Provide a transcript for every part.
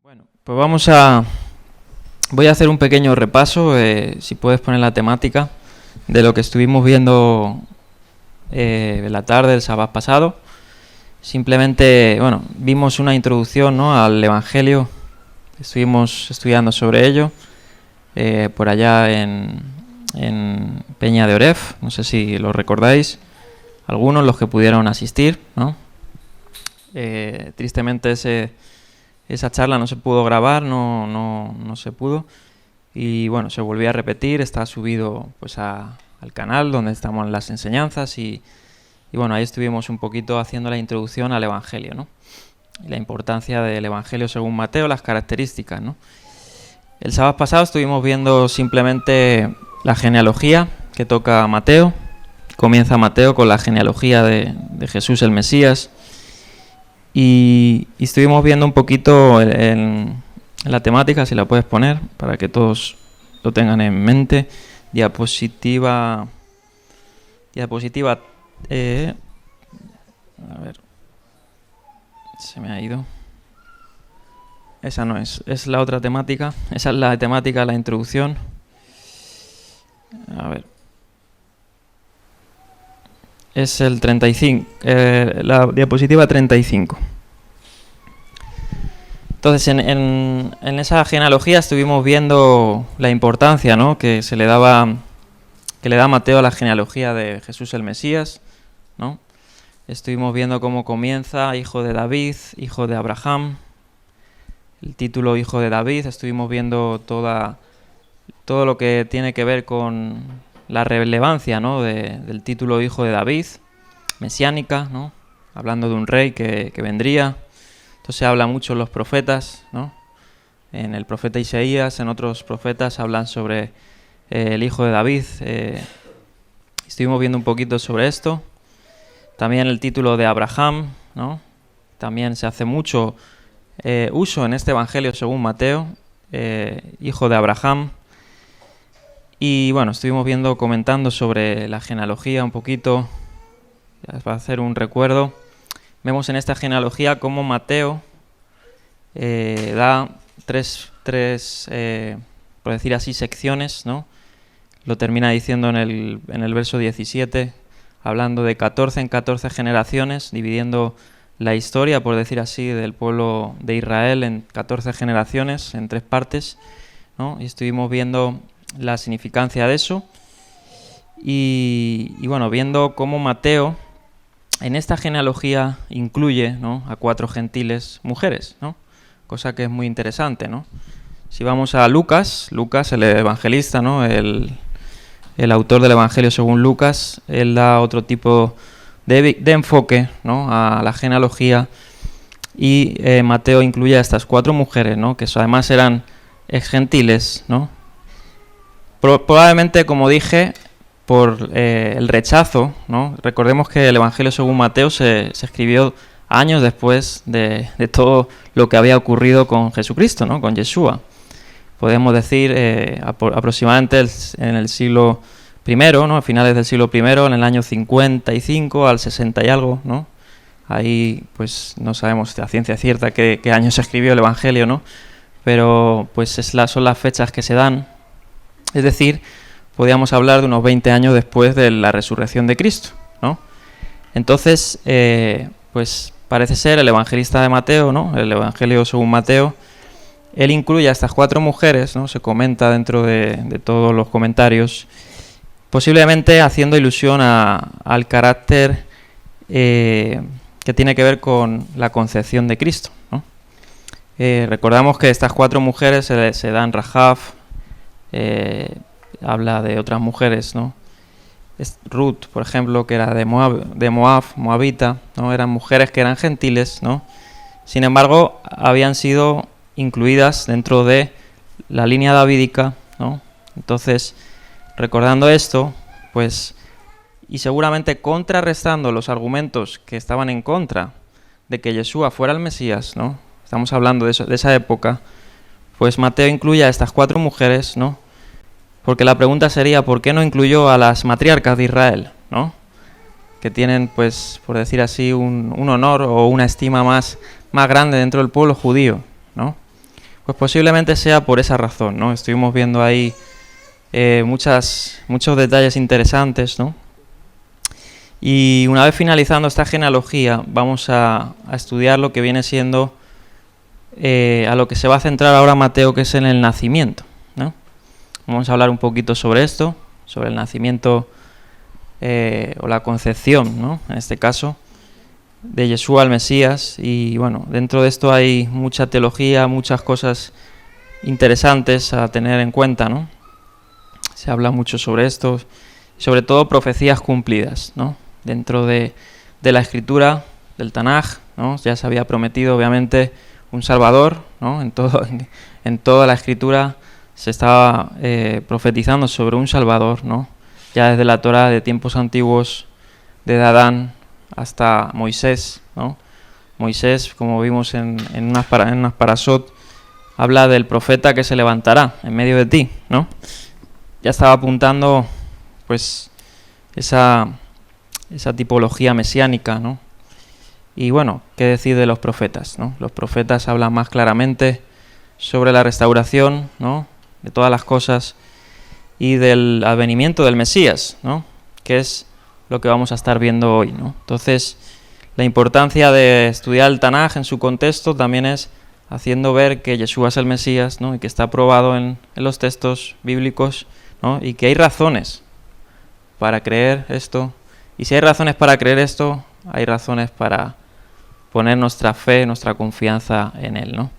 Bueno, pues voy a hacer un pequeño repaso, si puedes poner la temática, de lo que estuvimos viendo en la tarde del sábado pasado. Simplemente, bueno, vimos una introducción, ¿no?, al Evangelio, estuvimos estudiando sobre ello, por allá en Peña de Oref, no sé si lo recordáis, algunos los que pudieron asistir, ¿no? Tristemente esa charla no se pudo grabar, no se pudo, y bueno, se volvió a repetir, está subido pues al canal donde estamos en las enseñanzas y bueno, ahí estuvimos un poquito haciendo la introducción al Evangelio, ¿no? Y la importancia del Evangelio según Mateo, las características, ¿no? El sábado pasado estuvimos viendo simplemente la genealogía que toca Mateo. Comienza Mateo con la genealogía de Jesús el Mesías. Y estuvimos viendo un poquito en la temática, si la puedes poner, para que todos lo tengan en mente. Diapositiva. A ver, se me ha ido. Esa no es la otra temática. Esa es la temática de la introducción. A ver. Es el 35, la diapositiva 35. Entonces, en esa genealogía estuvimos viendo la importancia, ¿no?, que le da Mateo a la genealogía de Jesús el Mesías, ¿no? Estuvimos viendo cómo comienza, hijo de David, hijo de Abraham, el título hijo de David. Estuvimos viendo todo lo que tiene que ver con la relevancia, ¿no?, del título hijo de David, mesiánica, ¿no?, hablando de un rey que vendría. Entonces se habla mucho en los profetas, ¿no? En el profeta Isaías, en otros profetas hablan sobre el hijo de David. Estuvimos viendo un poquito sobre esto. También el título de Abraham, ¿no? También se hace mucho uso en este Evangelio según Mateo, hijo de Abraham. Y bueno, estuvimos comentando sobre la genealogía un poquito, para hacer un recuerdo. Vemos en esta genealogía cómo Mateo da tres por decir así, secciones, ¿no? Lo termina diciendo en el verso 17, hablando de 14 en 14 generaciones, dividiendo la historia, por decir así, del pueblo de Israel en 14 generaciones, en 3 partes, ¿no? Y estuvimos viendo la significancia de eso y bueno, viendo cómo Mateo en esta genealogía incluye, ¿no?, a 4 gentiles mujeres, ¿no? Cosa que es muy interesante, ¿no? Si vamos a Lucas, el evangelista, ¿no?, el autor del Evangelio según Lucas, él da otro tipo de enfoque, ¿no?, a la genealogía, y Mateo incluye a estas 4 mujeres, ¿no?, que además eran ex gentiles, ¿no? Probablemente, como dije, por el rechazo, ¿no? Recordemos que el Evangelio según Mateo se escribió años después de todo lo que había ocurrido con Jesucristo, ¿no?, con Yeshua. Podemos decir aproximadamente en el siglo I, ¿no?, a finales del siglo I, en el año 55 al 60 y algo, ¿no? Ahí pues no sabemos a ciencia cierta qué año se escribió el Evangelio, ¿no? Pero pues son las fechas que se dan. Es decir, podríamos hablar de unos 20 años después de la resurrección de Cristo, ¿no? Entonces, pues parece ser el evangelista de Mateo, ¿no?, el Evangelio según Mateo, él incluye a estas 4 mujeres, ¿no?, se comenta dentro de todos los comentarios, posiblemente haciendo ilusión al carácter que tiene que ver con la concepción de Cristo, ¿no? Recordamos que estas 4 mujeres se dan Rahab, habla de otras mujeres, ¿no? Ruth, por ejemplo, que era de Moab, moabita, ¿no? Eran mujeres que eran gentiles, ¿no? Sin embargo, habían sido incluidas dentro de la línea davídica, ¿no? Entonces, recordando esto, pues, y seguramente contrarrestando los argumentos que estaban en contra de que Yeshua fuera el Mesías, ¿no? Estamos hablando de esa época, pues Mateo incluye a estas 4 mujeres, ¿no? Porque la pregunta sería, ¿por qué no incluyó a las matriarcas de Israel, ¿no?, que tienen, pues, por decir así, un honor o una estima más grande dentro del pueblo judío, ¿no? Pues posiblemente sea por esa razón, ¿no? Estuvimos viendo ahí muchos detalles interesantes, ¿no? Y una vez finalizando esta genealogía, vamos a estudiar lo que viene siendo a lo que se va a centrar ahora Mateo, que es en el nacimiento, ¿no? Vamos a hablar un poquito sobre esto, sobre el nacimiento o la concepción, ¿no? En este caso, de Yeshua el Mesías. Y bueno, dentro de esto hay mucha teología, muchas cosas interesantes a tener en cuenta, ¿no? Se habla mucho sobre esto, sobre todo profecías cumplidas, ¿no? Dentro de la escritura del Tanaj, ¿no? Ya se había prometido obviamente un Salvador, ¿no? En toda la escritura se estaba profetizando sobre un Salvador, ¿no? Ya desde la Torá de tiempos antiguos, desde Adán hasta Moisés, ¿no? Moisés, como vimos en unas parasot, habla del profeta que se levantará en medio de ti, ¿no? Ya estaba apuntando, pues, esa tipología mesiánica, ¿no? Y bueno, ¿qué decir de los profetas, ¿no? Los profetas hablan más claramente sobre la restauración, ¿no? De todas las cosas y del advenimiento del Mesías, ¿no? Que es lo que vamos a estar viendo hoy, ¿no? Entonces, la importancia de estudiar el Tanaj en su contexto también es haciendo ver que Yeshua es el Mesías, ¿no? Y que está probado en los textos bíblicos, ¿no? Y que hay razones para creer esto. Y si hay razones para creer esto, hay razones para poner nuestra fe, nuestra confianza en Él, ¿no?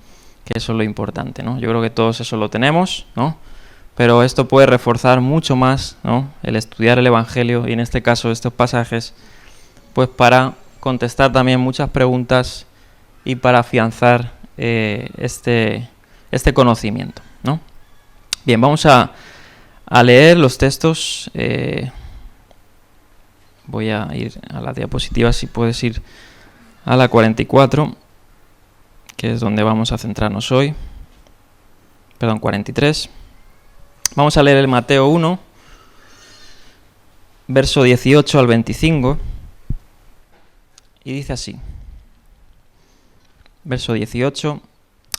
Que eso es lo importante, ¿no? Yo creo que todos eso lo tenemos, ¿no? Pero esto puede reforzar mucho más, ¿no? El estudiar el Evangelio y en este caso estos pasajes, pues para contestar también muchas preguntas y para afianzar este conocimiento, ¿no? Bien, vamos a leer los textos. Voy a ir a la diapositiva, si puedes ir a la 44, que es donde vamos a centrarnos hoy. Perdón, 43. Vamos a leer el Mateo 1, verso 18 al 25, y dice así. Verso 18.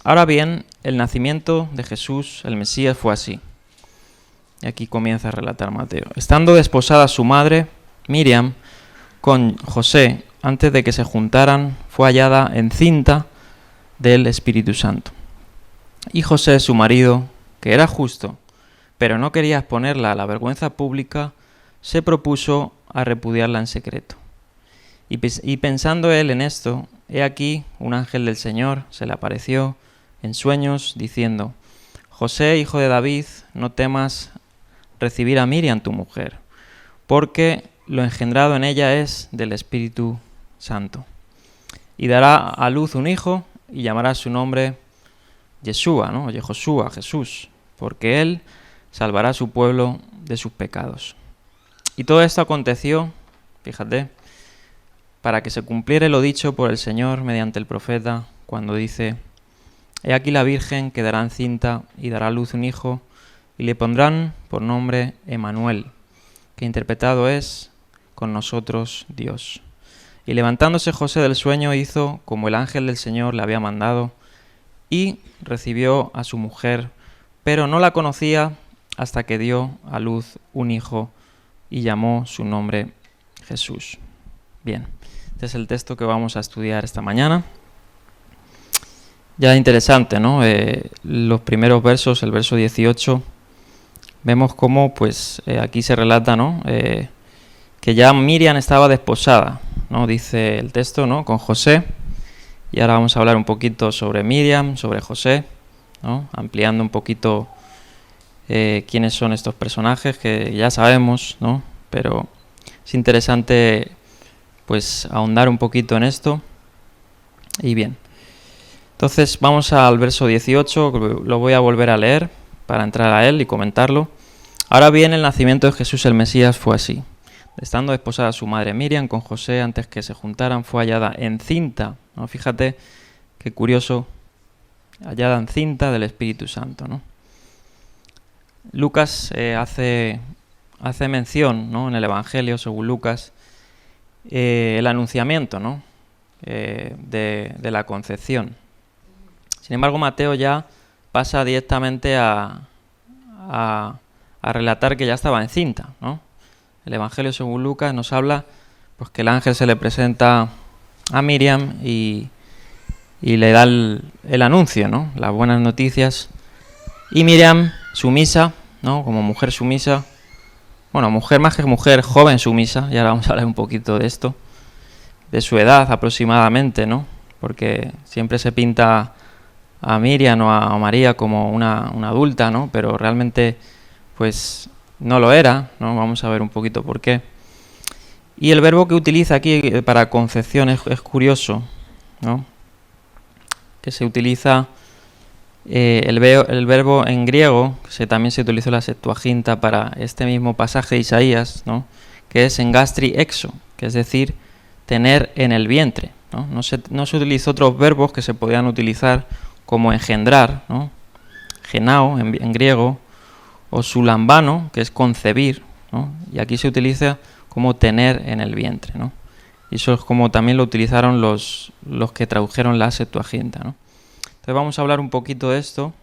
Ahora bien, el nacimiento de Jesús, el Mesías, fue así. Y aquí comienza a relatar Mateo. Estando desposada su madre, Miriam, con José, antes de que se juntaran, fue hallada encinta del Espíritu Santo. Y José, su marido, que era justo, pero no quería exponerla a la vergüenza pública, se propuso a repudiarla en secreto. Y pensando él en esto, he aquí un ángel del Señor se le apareció en sueños, diciendo: José, hijo de David, no temas recibir a Miriam tu mujer, porque lo engendrado en ella es del Espíritu Santo. Y dará a luz un hijo, y llamará su nombre Yeshua, ¿no? Yehoshua, Jesús, porque él salvará a su pueblo de sus pecados. Y todo esto aconteció, fíjate, para que se cumpliera lo dicho por el Señor mediante el profeta, cuando dice: He aquí la Virgen quedará encinta y dará a luz un hijo, y le pondrán por nombre Emmanuel, que interpretado es con nosotros Dios. Y levantándose José del sueño hizo como el ángel del Señor le había mandado, y recibió a su mujer, pero no la conocía hasta que dio a luz un hijo y llamó su nombre Jesús. Bien, este es el texto que vamos a estudiar esta mañana. Ya interesante, ¿no? Los primeros versos, el verso 18, vemos cómo, pues, aquí se relata, ¿no? Que ya Miriam estaba desposada, ¿no? Dice el texto, ¿no? Con José. Y ahora vamos a hablar un poquito sobre Miriam, sobre José, ¿no? Ampliando un poquito quiénes son estos personajes que ya sabemos, ¿no? Pero es interesante, pues, ahondar un poquito en esto. Y bien, entonces vamos al verso 18, lo voy a volver a leer para entrar a él y comentarlo. Ahora bien, el nacimiento de Jesús el Mesías fue así. Estando desposada su madre Miriam con José, antes que se juntaran, fue hallada encinta, ¿no? Fíjate qué curioso, hallada encinta del Espíritu Santo, ¿no? Lucas hace mención, ¿no? En el Evangelio, según Lucas, el anunciamiento, ¿no? De la concepción. Sin embargo, Mateo ya pasa directamente a relatar que ya estaba encinta, ¿no? El Evangelio según Lucas nos habla pues que el ángel se le presenta a Miriam y le da el anuncio, ¿no? Las buenas noticias. Y Miriam, sumisa, ¿no? Como mujer sumisa, bueno, mujer más que mujer, joven sumisa, y ahora vamos a hablar un poquito de esto, de su edad aproximadamente, ¿no? Porque siempre se pinta a Miriam o a María como una adulta, ¿no? Pero realmente, pues, no lo era, ¿no? Vamos a ver un poquito por qué. Y el verbo que utiliza aquí para concepción es curioso, ¿no? Que se utiliza el verbo en griego, que también se utilizó en la Septuaginta para este mismo pasaje de Isaías, ¿no? Que es engastri exo, que es decir, tener en el vientre, ¿no? No se utilizó otros verbos que se podían utilizar como engendrar, ¿no? Genao en griego, o sulambano, que es concebir, ¿no? Y aquí se utiliza como tener en el vientre, ¿no? Y eso es como también lo utilizaron los que tradujeron la Septuaginta, ¿no? Entonces vamos a hablar un poquito de esto.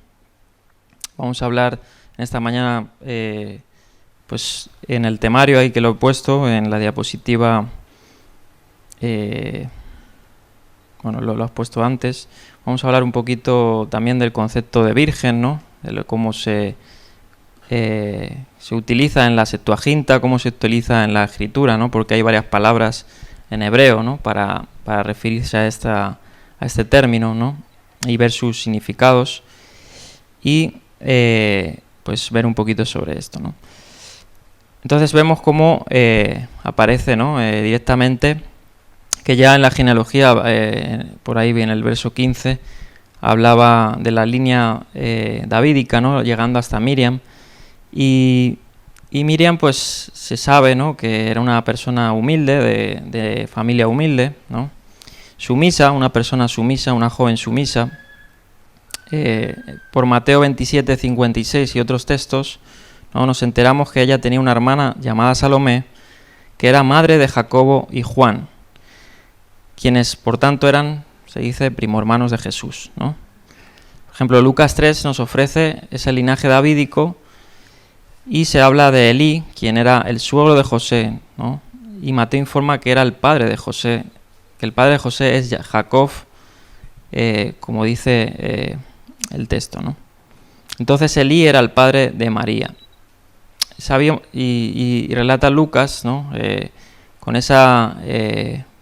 Vamos a hablar en esta mañana, pues en el temario ahí que lo he puesto, en la diapositiva, bueno, lo has puesto antes. Vamos a hablar un poquito también del concepto de virgen, ¿no? De cómo se utiliza en la Septuaginta, cómo se utiliza en la Escritura, ¿no? Porque hay varias palabras en hebreo, ¿no? Para referirse a este término, ¿no? Y ver sus significados y pues ver un poquito sobre esto, ¿no? Entonces vemos cómo aparece, ¿no? Directamente que ya en la genealogía, por ahí viene el verso 15, hablaba de la línea davídica, ¿no? Llegando hasta Miriam. Y Miriam, pues se sabe, ¿no? Que era una persona humilde, de familia humilde, ¿no? Sumisa, una persona sumisa, una joven sumisa. Por Mateo 27, 56 y otros textos, ¿no? Nos enteramos que ella tenía una hermana llamada Salomé, que era madre de Jacobo y Juan, quienes por tanto eran, se dice, primo hermanos de Jesús, ¿no? Por ejemplo, Lucas 3 nos ofrece ese linaje davídico y se habla de Elí, quien era el suegro de José, ¿no? Y Mateo informa que era el padre de José, que el padre de José es Jacob, como dice el texto, ¿no? Entonces Elí era el padre de María. Y relata Lucas, ¿no? Con esa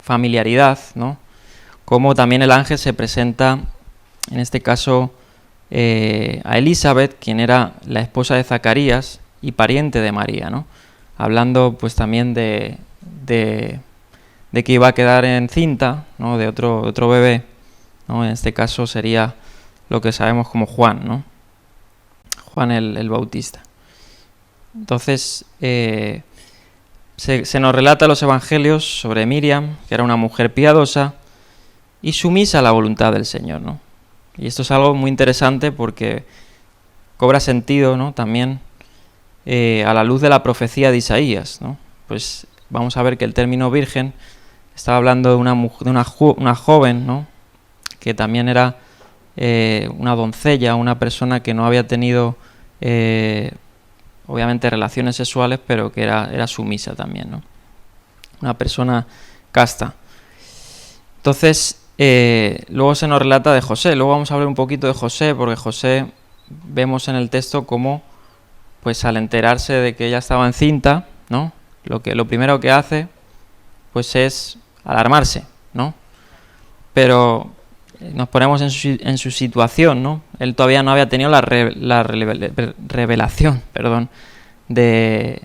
familiaridad, ¿no? Como también el ángel se presenta, en este caso, a Elizabeth, quien era la esposa de Zacarías y pariente de María, ¿no? Hablando pues también de que iba a quedar encinta, ¿no? De otro bebé, ¿no? En este caso sería lo que sabemos como Juan, ¿no? Juan el Bautista. Entonces se nos relata en los evangelios sobre Miriam, que era una mujer piadosa y sumisa a la voluntad del Señor, ¿no? Y esto es algo muy interesante porque cobra sentido, ¿no? También a la luz de la profecía de Isaías, ¿no? Pues vamos a ver que el término virgen estaba hablando de una joven, ¿no? Que también era una doncella, una persona que no había tenido obviamente relaciones sexuales, pero que era sumisa también, ¿no? Una persona casta. Entonces, luego se nos relata de José. Luego vamos a hablar un poquito de José, porque José vemos en el texto cómo, pues al enterarse de que ella estaba encinta, ¿no? Lo primero que hace, pues es alarmarse, ¿no? Pero nos ponemos en su situación, ¿no? Él todavía no había tenido la revelación, de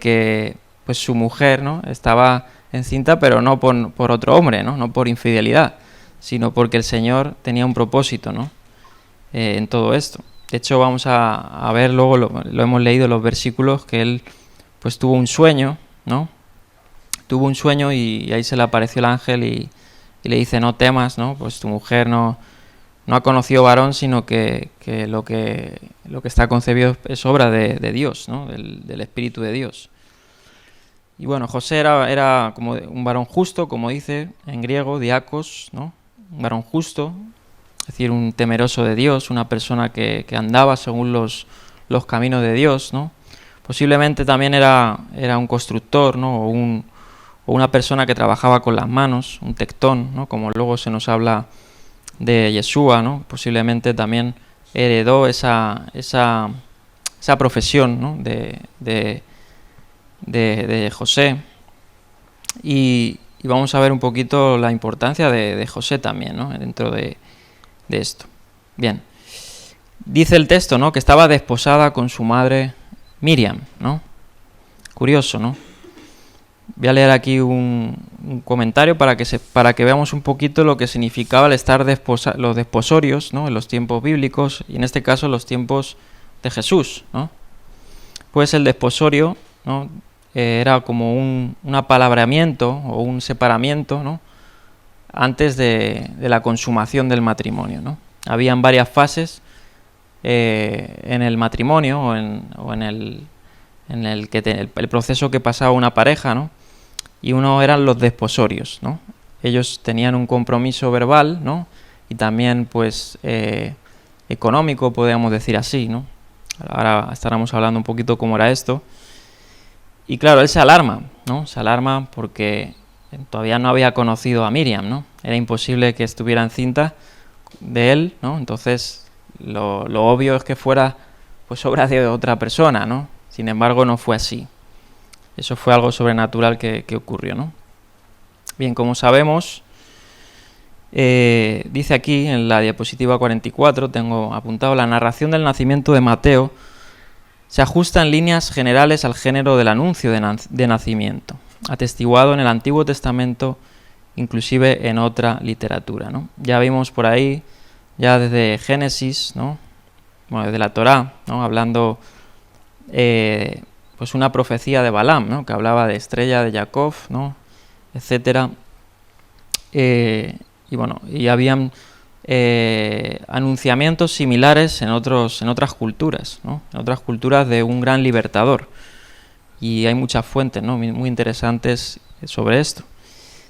que pues su mujer, ¿no? Estaba encinta, pero no por otro hombre, ¿no? No por infidelidad, sino porque el Señor tenía un propósito, ¿no? En todo esto. De hecho, vamos a ver luego, lo hemos leído en los versículos, que él pues tuvo un sueño, ¿no? Tuvo un sueño y ahí se le apareció el ángel y le dice: no temas, ¿no? Pues tu mujer no ha conocido varón, sino que lo que está concebido es obra de Dios, ¿no? Del Espíritu de Dios. Y bueno, José era como un varón justo, como dice en griego, diakos, ¿no? Un varón justo, decir, un temeroso de Dios, una persona que andaba según los caminos de Dios, ¿no? Posiblemente también era un constructor, ¿no? O una persona que trabajaba con las manos, un tectón, ¿no? Como luego se nos habla de Yeshua, ¿no? Posiblemente también heredó esa profesión, ¿no? de José. Y vamos a ver un poquito la importancia de José también, ¿no? Dentro de esto. Bien. Dice el texto, ¿no? Que estaba desposada con su madre Miriam, ¿no? Curioso, ¿no? Voy a leer aquí un comentario para que veamos un poquito lo que significaba el estar los desposorios, ¿no? En los tiempos bíblicos y en este caso los tiempos de Jesús, ¿no? Pues el desposorio, ¿no? Era como un apalabramiento o un separamiento, ¿no? Antes de la consumación del matrimonio, ¿no? Habían varias fases en el matrimonio o en el proceso que pasaba una pareja, ¿no? Y uno eran los desposorios, ¿no? Ellos tenían un compromiso verbal, ¿no? Y también, pues, económico, podríamos decir así, ¿no? Ahora estaremos hablando un poquito cómo era esto. Y claro, él se alarma, ¿no? Se alarma porque todavía no había conocido a Miriam, ¿no? Era imposible que estuviera encinta de él, ¿no? Entonces, lo obvio es que fuera, pues, obra de otra persona, ¿no? Sin embargo, no fue así. Eso fue algo sobrenatural que ocurrió, ¿no? Bien, como sabemos, dice aquí en la diapositiva 44, tengo apuntado, la narración del nacimiento de Mateo se ajusta en líneas generales al género del anuncio de nacimiento, atestiguado en el Antiguo Testamento, inclusive en otra literatura, ¿no? Ya vimos por ahí, ya desde Génesis, ¿no? Bueno, desde la Torá, ¿no? Hablando pues una profecía de Balaam, ¿no? Que hablaba de estrella de Jacob, ¿no? Etcétera. Y bueno, y habían anunciamientos similares en otras culturas, ¿no? En otras culturas de un gran libertador. Y hay muchas fuentes, ¿no? Muy interesantes sobre esto.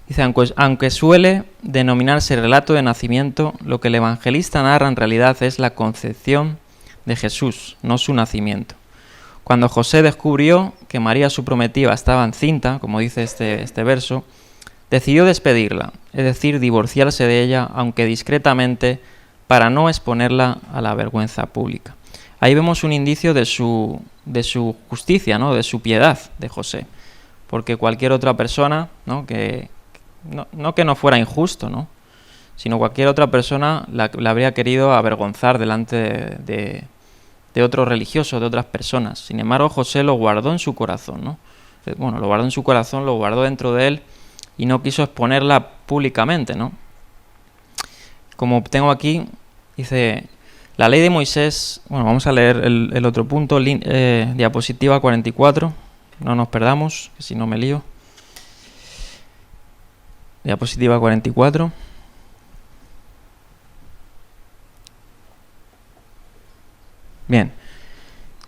Dice, aunque suele denominarse relato de nacimiento, lo que el evangelista narra en realidad es la concepción de Jesús, no su nacimiento. Cuando José descubrió que María, su prometida, estaba encinta, como dice este verso, decidió despedirla, es decir, divorciarse de ella, aunque discretamente, para no exponerla a la vergüenza pública. Ahí vemos un indicio de su justicia, ¿no? De su piedad de José, porque cualquier otra persona, ¿no? Que no fuera injusto, ¿no? Sino cualquier otra persona la habría querido avergonzar delante de otros religiosos, de otras personas. Sin embargo, José lo guardó en su corazón, ¿no? Bueno, lo guardó en su corazón, lo guardó dentro de él y no quiso exponerla públicamente, ¿no? Como tengo aquí, dice, la ley de Moisés, bueno, vamos a leer el otro punto, diapositiva 44, no nos perdamos, que si no me lío. Diapositiva 44. Bien,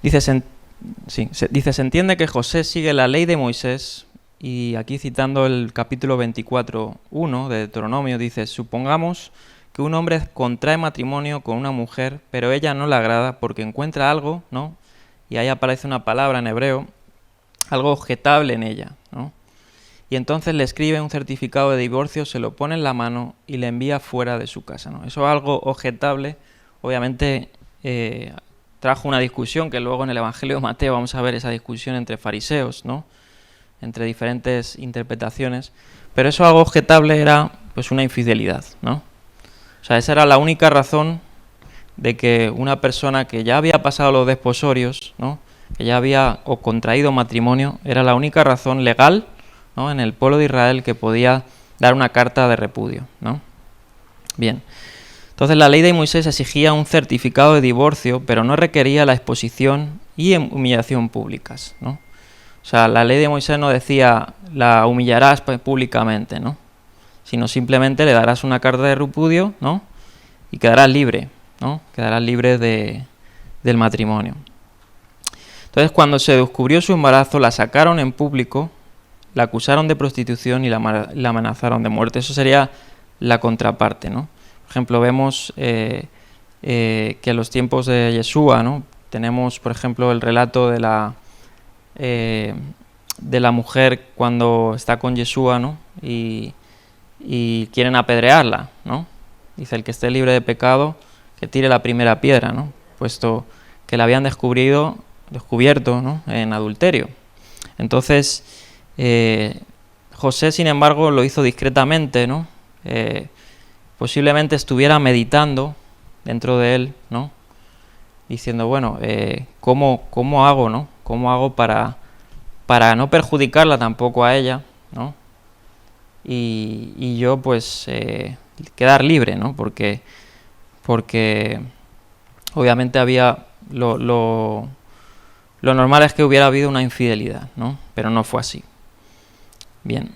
dice, se entiende que José sigue la ley de Moisés, y aquí citando el capítulo 24:1 de Deuteronomio, dice, supongamos que un hombre contrae matrimonio con una mujer, pero ella no le agrada porque encuentra algo, ¿no? Y ahí aparece una palabra en hebreo, algo objetable en ella, ¿no? Y entonces le escribe un certificado de divorcio, se lo pone en la mano y le envía fuera de su casa, ¿no? Eso es algo objetable, obviamente trajo una discusión que luego en el Evangelio de Mateo vamos a ver esa discusión entre fariseos, ¿no? Entre diferentes interpretaciones, pero eso algo objetable era pues una infidelidad, ¿no? O sea, esa era la única razón de que una persona que ya había pasado los desposorios, ¿no? Que ya había contraído matrimonio, era la única razón legal, ¿no? En el pueblo de Israel que podía dar una carta de repudio, ¿no? Bien. Entonces la ley de Moisés exigía un certificado de divorcio, pero no requería la exposición y humillación públicas, ¿no? O sea, la ley de Moisés no decía la humillarás públicamente, ¿no? Sino simplemente le darás una carta de repudio, ¿no? Y quedarás libre, ¿no? Quedarás libre del matrimonio. Entonces, cuando se descubrió su embarazo, la sacaron en público, la acusaron de prostitución y la amenazaron de muerte. Eso sería la contraparte, ¿no? Por ejemplo, vemos que en los tiempos de Yeshua, ¿no? Tenemos, por ejemplo, el relato de la mujer cuando está con Yeshua, ¿no? Y quieren apedrearla, ¿no? Dice, el que esté libre de pecado, que tire la primera piedra, ¿no? Puesto que la habían descubierto, ¿no? En adulterio. Entonces, José, sin embargo, lo hizo discretamente, ¿no? Posiblemente estuviera meditando dentro de él, ¿no? Diciendo, bueno, ¿cómo hago, ¿no? ¿Cómo hago para no perjudicarla tampoco a ella, ¿no? Y yo, pues, quedar libre, ¿no? Porque obviamente había lo normal es que hubiera habido una infidelidad, ¿no? Pero no fue así. Bien.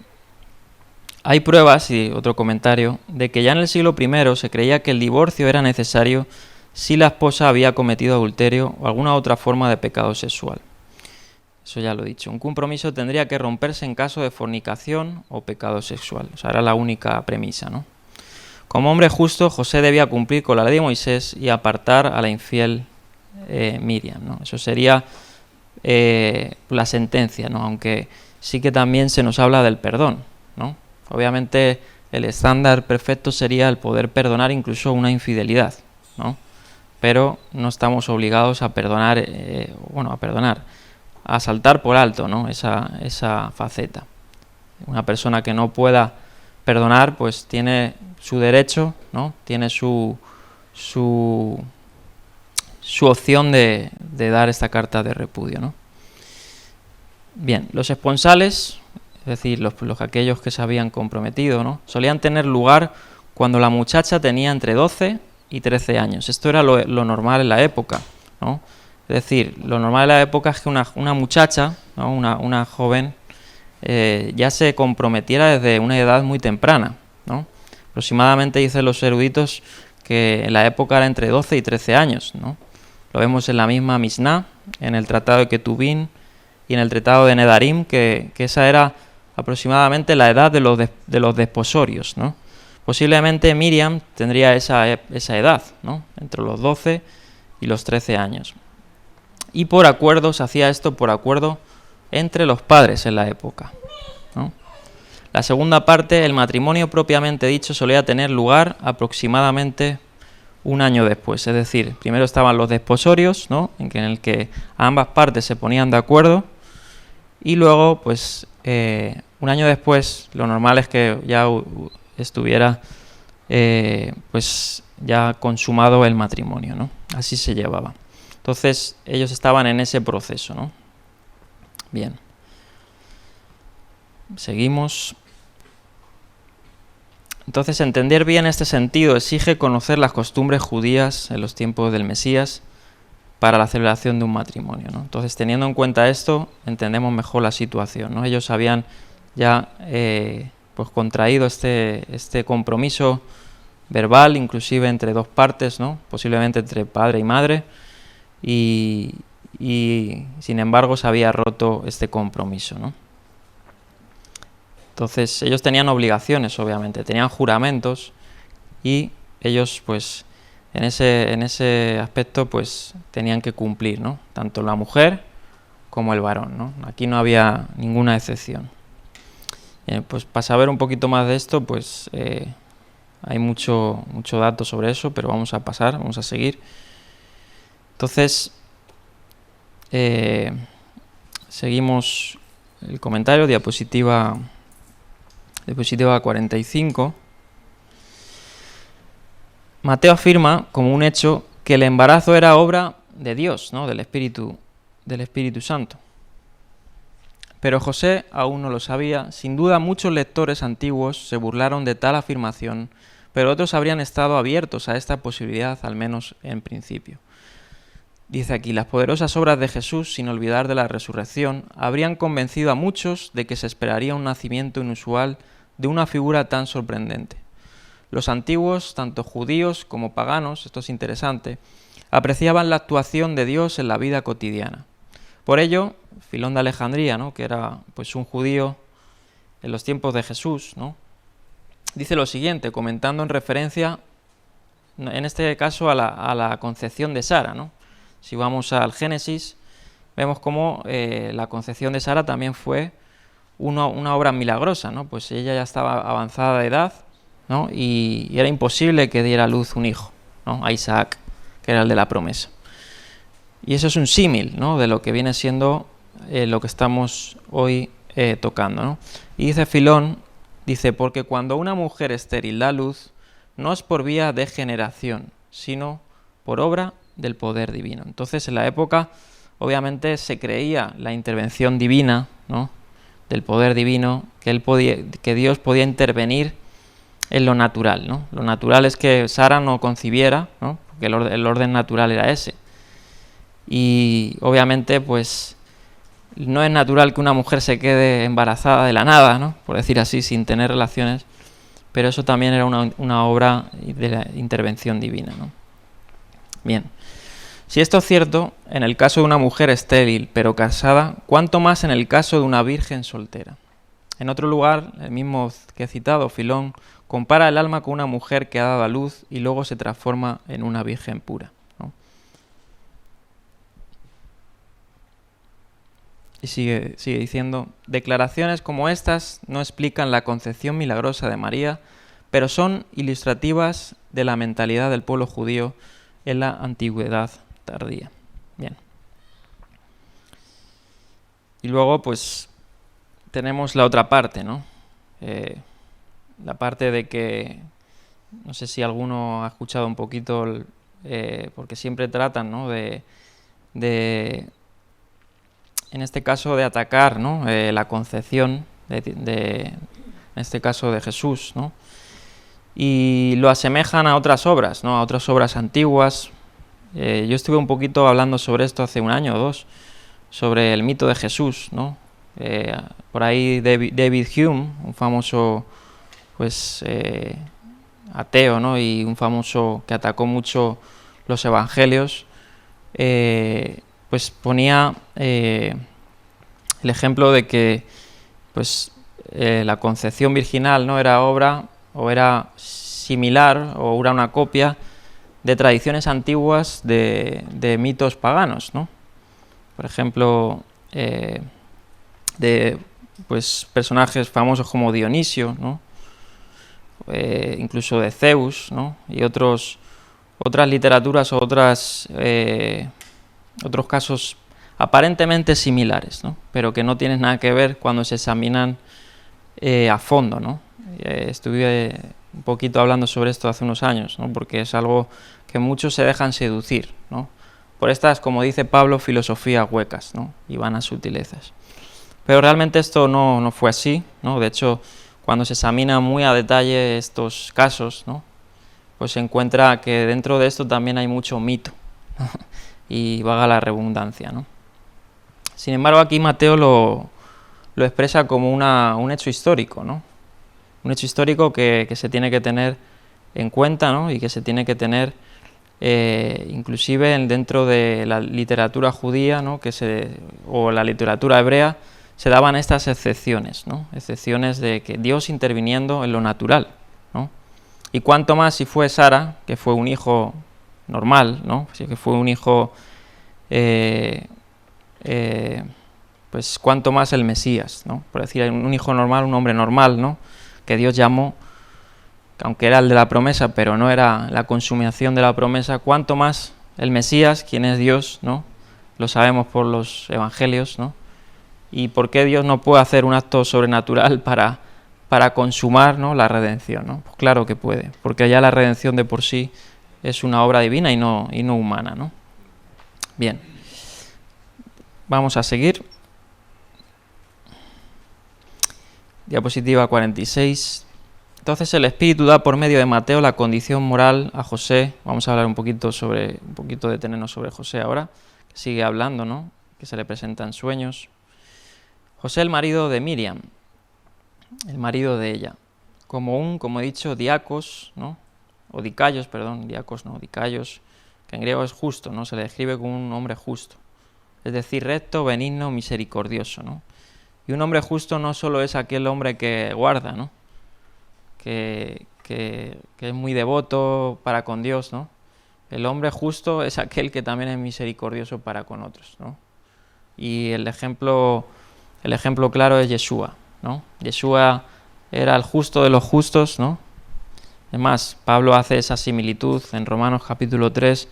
Hay pruebas, y otro comentario, de que ya en el siglo I se creía que el divorcio era necesario si la esposa había cometido adulterio o alguna otra forma de pecado sexual. Eso ya lo he dicho. Un compromiso tendría que romperse en caso de fornicación o pecado sexual. O sea, era la única premisa, ¿no? Como hombre justo, José debía cumplir con la ley de Moisés y apartar a la infiel Miriam, ¿no? Eso sería la sentencia, ¿no? Aunque sí que también se nos habla del perdón, ¿no? Obviamente el estándar perfecto sería el poder perdonar incluso una infidelidad, ¿no? Pero no estamos obligados a perdonar, a saltar por alto, ¿no? esa faceta. Una persona que no pueda perdonar, pues tiene su derecho, ¿no? Tiene su opción de dar esta carta de repudio, ¿no? Bien, los esponsales, es decir, aquellos que se habían comprometido, ¿no? Solían tener lugar cuando la muchacha tenía entre 12 y 13 años. Esto era lo normal en la época, ¿no? Es decir, lo normal en la época es que una muchacha, ¿no? una joven, ya se comprometiera desde una edad muy temprana, ¿no? Aproximadamente dicen los eruditos que en la época era entre 12 y 13 años, ¿no? Lo vemos en la misma Misná, en el Tratado de Ketubín y en el Tratado de Nedarim, que esa era aproximadamente la edad de los desposorios, ¿no? Posiblemente Miriam tendría esa edad, ¿no? Entre los 12 y los 13 años. Y por acuerdo, se hacía esto por acuerdo entre los padres en la época, ¿no? La segunda parte, el matrimonio propiamente dicho, solía tener lugar aproximadamente un año después. Es decir, primero estaban los desposorios, ¿no? en el que ambas partes se ponían de acuerdo, y luego, pues, un año después, lo normal es que ya estuviera pues ya consumado el matrimonio, ¿no? Así se llevaba. Entonces, ellos estaban en ese proceso, ¿no? Bien. Seguimos. Entonces, entender bien este sentido exige conocer las costumbres judías en los tiempos del Mesías para la celebración de un matrimonio, ¿no? Entonces, teniendo en cuenta esto, entendemos mejor la situación, ¿no? Ellos habían ya pues contraído este compromiso verbal, inclusive entre dos partes, ¿no? Posiblemente entre padre y madre, y sin embargo se había roto este compromiso, ¿no? Entonces ellos tenían obligaciones, obviamente, tenían juramentos, y ellos, pues, en ese aspecto, pues, tenían que cumplir, ¿no? Tanto la mujer como el varón, ¿no? Aquí no había ninguna excepción. Pues para saber un poquito más de esto, pues hay mucho dato sobre eso, pero vamos a seguir. Entonces, seguimos el comentario, diapositiva 45. Mateo afirma como un hecho que el embarazo era obra de Dios, ¿no? del Espíritu Santo. Pero José aún no lo sabía. Sin duda muchos lectores antiguos se burlaron de tal afirmación, pero otros habrían estado abiertos a esta posibilidad, al menos en principio. Dice aquí, las poderosas obras de Jesús, sin olvidar de la resurrección, habrían convencido a muchos de que se esperaría un nacimiento inusual de una figura tan sorprendente. Los antiguos, tanto judíos como paganos, esto es interesante, apreciaban la actuación de Dios en la vida cotidiana. Por ello, Filón de Alejandría, ¿no? que era pues un judío en los tiempos de Jesús, ¿no? dice lo siguiente, comentando en referencia en este caso a la concepción de Sara, ¿no? Si vamos al Génesis, vemos cómo la concepción de Sara también fue una obra milagrosa, ¿no? Pues ella ya estaba avanzada de edad, ¿no? Y era imposible que diera a luz un hijo, ¿no? A Isaac, que era el de la promesa. Y eso es un símil, ¿no? De lo que viene siendo lo que estamos hoy tocando, ¿no? Y dice Filón, dice, porque cuando una mujer estéril da luz, no es por vía de generación, sino por obra del poder divino. Entonces, en la época, obviamente, se creía la intervención divina, ¿no? Del poder divino, que Dios podía intervenir en lo natural, ¿no? Lo natural es que Sara no concibiera, ¿no? Porque el orden natural era ese. Y obviamente, pues, no es natural que una mujer se quede embarazada de la nada, ¿no? Por decir así, sin tener relaciones, pero eso también era una obra de la intervención divina, ¿no? Bien, si esto es cierto, en el caso de una mujer estéril pero casada, ¿cuánto más en el caso de una virgen soltera? En otro lugar, el mismo que he citado, Filón, compara el alma con una mujer que ha dado a luz y luego se transforma en una virgen pura, ¿no? Y sigue diciendo, declaraciones como estas no explican la concepción milagrosa de María, pero son ilustrativas de la mentalidad del pueblo judío en la antigüedad tardía. Bien. Y luego, pues, tenemos la otra parte, ¿no? La parte de que, no sé si alguno ha escuchado un poquito, porque siempre tratan, ¿no? En este caso, de atacar, ¿no? La concepción, en este caso de Jesús, ¿no? Y lo asemejan a otras obras, ¿no? A otras obras antiguas. Yo estuve un poquito hablando sobre esto hace un año o dos, sobre el mito de Jesús, ¿no? Por ahí David Hume, un famoso, pues, ateo, ¿no? Y un famoso que atacó mucho los evangelios, pues ponía el ejemplo de que, pues, la concepción virginal no era obra o era similar o era una copia de tradiciones antiguas de mitos paganos, ¿no? Por ejemplo, de, pues, personajes famosos como Dionisio, ¿no? Incluso de Zeus, ¿no? Y otras literaturas o otros casos aparentemente similares, ¿no? Pero que no tienen nada que ver cuando se examinan a fondo, ¿no? Estuve un poquito hablando sobre esto hace unos años, ¿no? Porque es algo que muchos se dejan seducir, ¿no? Por estas, como dice Pablo, filosofías huecas, ¿no? Y vanas sutilezas. Pero realmente esto no fue así, ¿no? De hecho, cuando se examina muy a detalle estos casos, ¿no? Pues se encuentra que dentro de esto también hay mucho mito, ¿no? Y valga la redundancia, ¿no? Sin embargo, aquí Mateo lo expresa como un hecho histórico, ¿no? Un hecho histórico que se tiene que tener en cuenta, ¿no? Y que se tiene que tener inclusive dentro de la literatura judía, ¿no? O la literatura hebrea, se daban estas excepciones, ¿no? Excepciones de que Dios interviniendo en lo natural, ¿no? Y cuanto más si fue Sara, que fue un hijo normal, ¿no? Así que fue un hijo, pues cuanto más el Mesías, ¿no? Por decir, un hijo normal, un hombre normal, ¿no? Que Dios llamó, aunque era el de la promesa, pero no era la consumación de la promesa, cuanto más el Mesías, quien es Dios, ¿no? Lo sabemos por los evangelios, ¿no? ¿Y por qué Dios no puede hacer un acto sobrenatural para consumar, ¿no? La redención, ¿no? Pues claro que puede, porque ya la redención de por sí es una obra divina y no humana, ¿no? Bien, vamos a seguir. Diapositiva 46. Entonces el Espíritu da por medio de Mateo la condición moral a José. Vamos a hablar un poquito detenernos sobre José ahora, que sigue hablando, ¿no? Que se le presentan sueños. José, el marido de Miriam, el marido de ella, como he dicho, diakos, ¿no? O dikaios, perdón, diakos, no, dikaios, que en griego es justo, ¿no? Se le describe como un hombre justo, es decir, recto, benigno, misericordioso, ¿no? Y un hombre justo no solo es aquel hombre que guarda, ¿no? que es muy devoto para con Dios, ¿no? El hombre justo es aquel que también es misericordioso para con otros, ¿no? Y el ejemplo claro es Yeshua, ¿no? Yeshua era el justo de los justos, ¿no? Además, Pablo hace esa similitud en Romanos capítulo 3,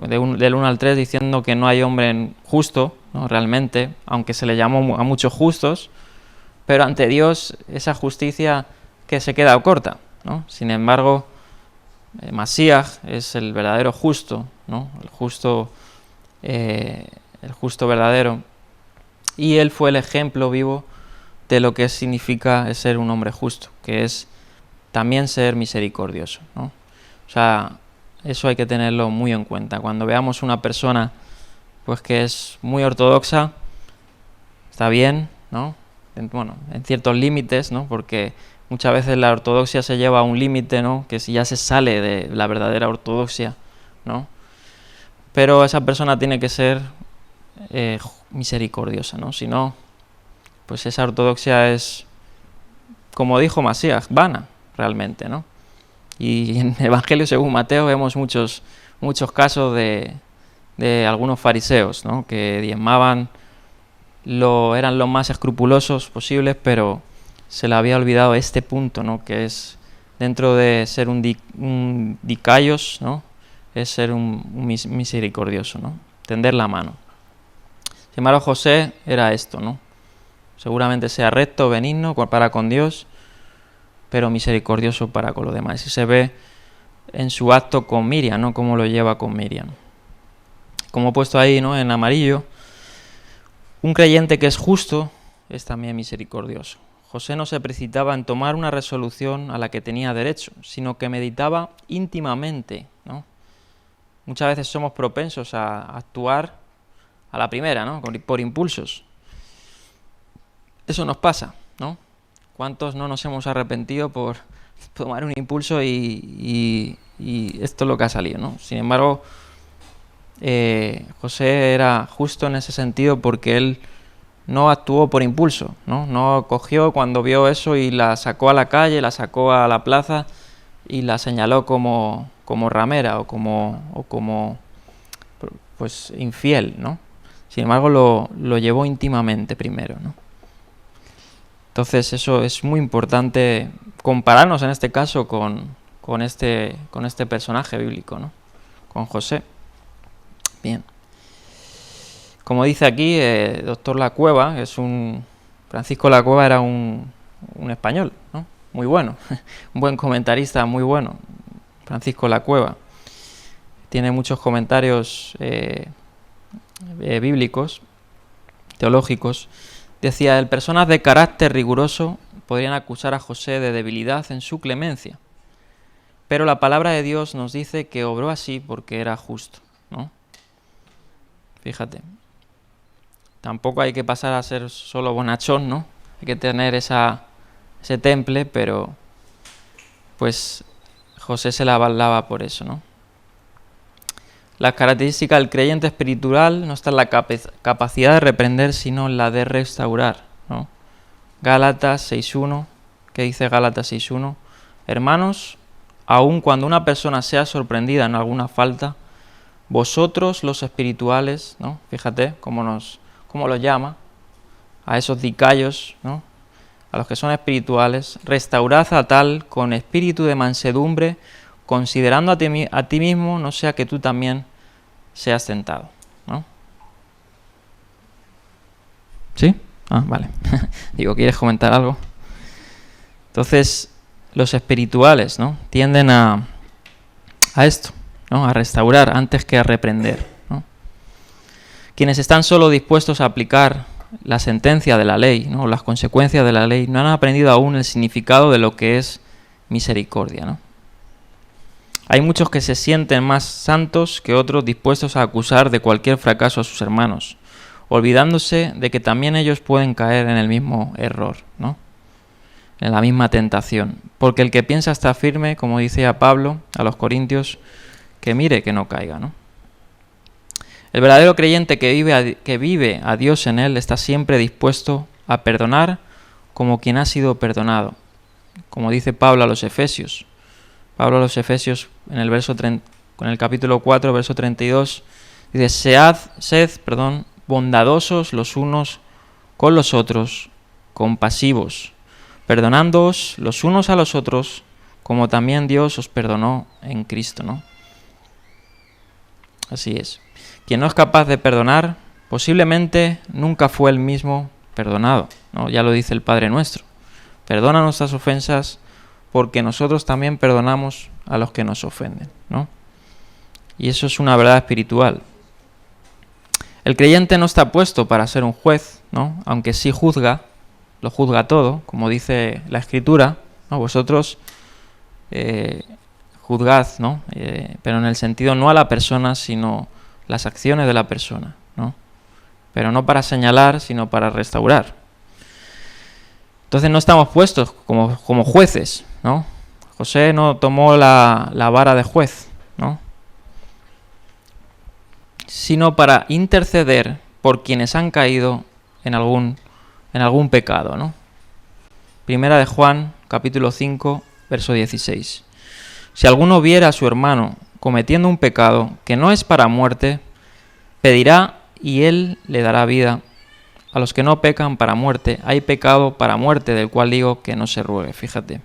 del 1 al 3, diciendo que no hay hombre justo, ¿no? Realmente, aunque se le llamó a muchos justos, pero ante Dios esa justicia que se queda corta, ¿no? Sin embargo, Masías es el verdadero justo, ¿no? El justo verdadero, y él fue el ejemplo vivo de lo que significa ser un hombre justo, que es también ser misericordioso, ¿no? O sea, eso hay que tenerlo muy en cuenta. Cuando veamos una persona pues que es muy ortodoxa, está bien, ¿no? En ciertos límites, ¿no? Porque muchas veces la ortodoxia se lleva a un límite, ¿no? Que si ya se sale de la verdadera ortodoxia, ¿no? Pero esa persona tiene que ser misericordiosa, ¿no? Si no, pues esa ortodoxia es, como dijo Masías, vana, realmente, ¿no? Y en el Evangelio según Mateo vemos muchos casos de algunos fariseos, ¿no? Que diezmaban, eran los más escrupulosos posibles, pero se le había olvidado este punto, ¿no? Que es, dentro de ser un dikaios, ¿no? Es ser un misericordioso, ¿no? Tender la mano. Sin embargo, José era esto, ¿no? Seguramente sea recto, benigno para con Dios, pero misericordioso para con los demás. Y se ve en su acto con Miriam, ¿no? Cómo lo lleva con Miriam. Como he puesto ahí, ¿no? En amarillo, un creyente que es justo es también misericordioso. José no se precipitaba en tomar una resolución a la que tenía derecho, sino que meditaba íntimamente, ¿no? Muchas veces somos propensos a actuar a la primera, ¿no? Por impulsos. Eso nos pasa, ¿no? ¿Cuántos no nos hemos arrepentido por tomar un impulso y esto es lo que ha salido, ¿no? Sin embargo, José era justo en ese sentido porque él no actuó por impulso, ¿no? No cogió cuando vio eso y la sacó a la calle, la sacó a la plaza y la señaló como ramera o como pues infiel, ¿no? Sin embargo, lo llevó íntimamente primero, ¿no? Entonces eso es muy importante, compararnos en este caso con este personaje bíblico, ¿no? Con José. Bien. Como dice aquí, doctor Lacueva, Francisco Lacueva era un español, ¿no? Muy bueno, un buen comentarista, muy bueno, Francisco Lacueva. Tiene muchos comentarios bíblicos, teológicos. Decía, personas de carácter riguroso podrían acusar a José de debilidad en su clemencia, pero la palabra de Dios nos dice que obró así porque era justo, ¿no? Fíjate, tampoco hay que pasar a ser solo bonachón, ¿no? Hay que tener ese temple, pero pues José se la avalaba por eso, ¿no? La característica del creyente espiritual no está en la capacidad de reprender, sino en la de restaurar, ¿no? Gálatas 6.1, ¿qué dice Gálatas 6.1? Hermanos, aun cuando una persona sea sorprendida en alguna falta, vosotros los espirituales, ¿no? Fíjate cómo los llama a esos dikaios, ¿no? A los que son espirituales, restaurad a tal con espíritu de mansedumbre, considerando a ti mismo, no sea que tú también seas tentado, ¿no? ¿Sí? Ah, vale. Digo, ¿quieres comentar algo? Entonces, los espirituales, ¿no? Tienden a esto, ¿no? A restaurar antes que a reprender, ¿no? Quienes están solo dispuestos a aplicar la sentencia de la ley, ¿no? Las consecuencias de la ley, no han aprendido aún el significado de lo que es misericordia, ¿no? Hay muchos que se sienten más santos que otros, dispuestos a acusar de cualquier fracaso a sus hermanos, olvidándose de que también ellos pueden caer en el mismo error, ¿no? En la misma tentación. Porque el que piensa está firme, como dice a Pablo a los Corintios, que mire que no caiga, ¿no? El verdadero creyente que vive a Dios en él está siempre dispuesto a perdonar como quien ha sido perdonado. como dice Pablo a los Efesios. Pablo a los Efesios en el capítulo 4, verso 32, dice: sed bondadosos los unos con los otros, compasivos, perdonándoos los unos a los otros, como también Dios os perdonó en Cristo, ¿no? Así es. Quien no es capaz de perdonar, posiblemente nunca fue el mismo perdonado, ¿no? Ya lo dice el Padre Nuestro. Perdona nuestras ofensas, porque nosotros también perdonamos a los que nos ofenden, ¿no? Y eso es una verdad espiritual. El creyente no está puesto para ser un juez, ¿no? Aunque sí lo juzga todo, como dice la Escritura, ¿no? Vosotros juzgad, ¿no? Pero en el sentido no a la persona, sino las acciones de la persona, ¿no? Pero no para señalar, sino para restaurar. Entonces no estamos puestos como jueces, ¿no? José no tomó la vara de juez, ¿no? Sino para interceder por quienes han caído en algún pecado, ¿no? Primera de Juan, capítulo 5, verso 16. Si alguno viera a su hermano cometiendo un pecado que no es para muerte, pedirá y él le dará vida. A los que no pecan para muerte, hay pecado para muerte, del cual digo que no se ruegue. Fíjate.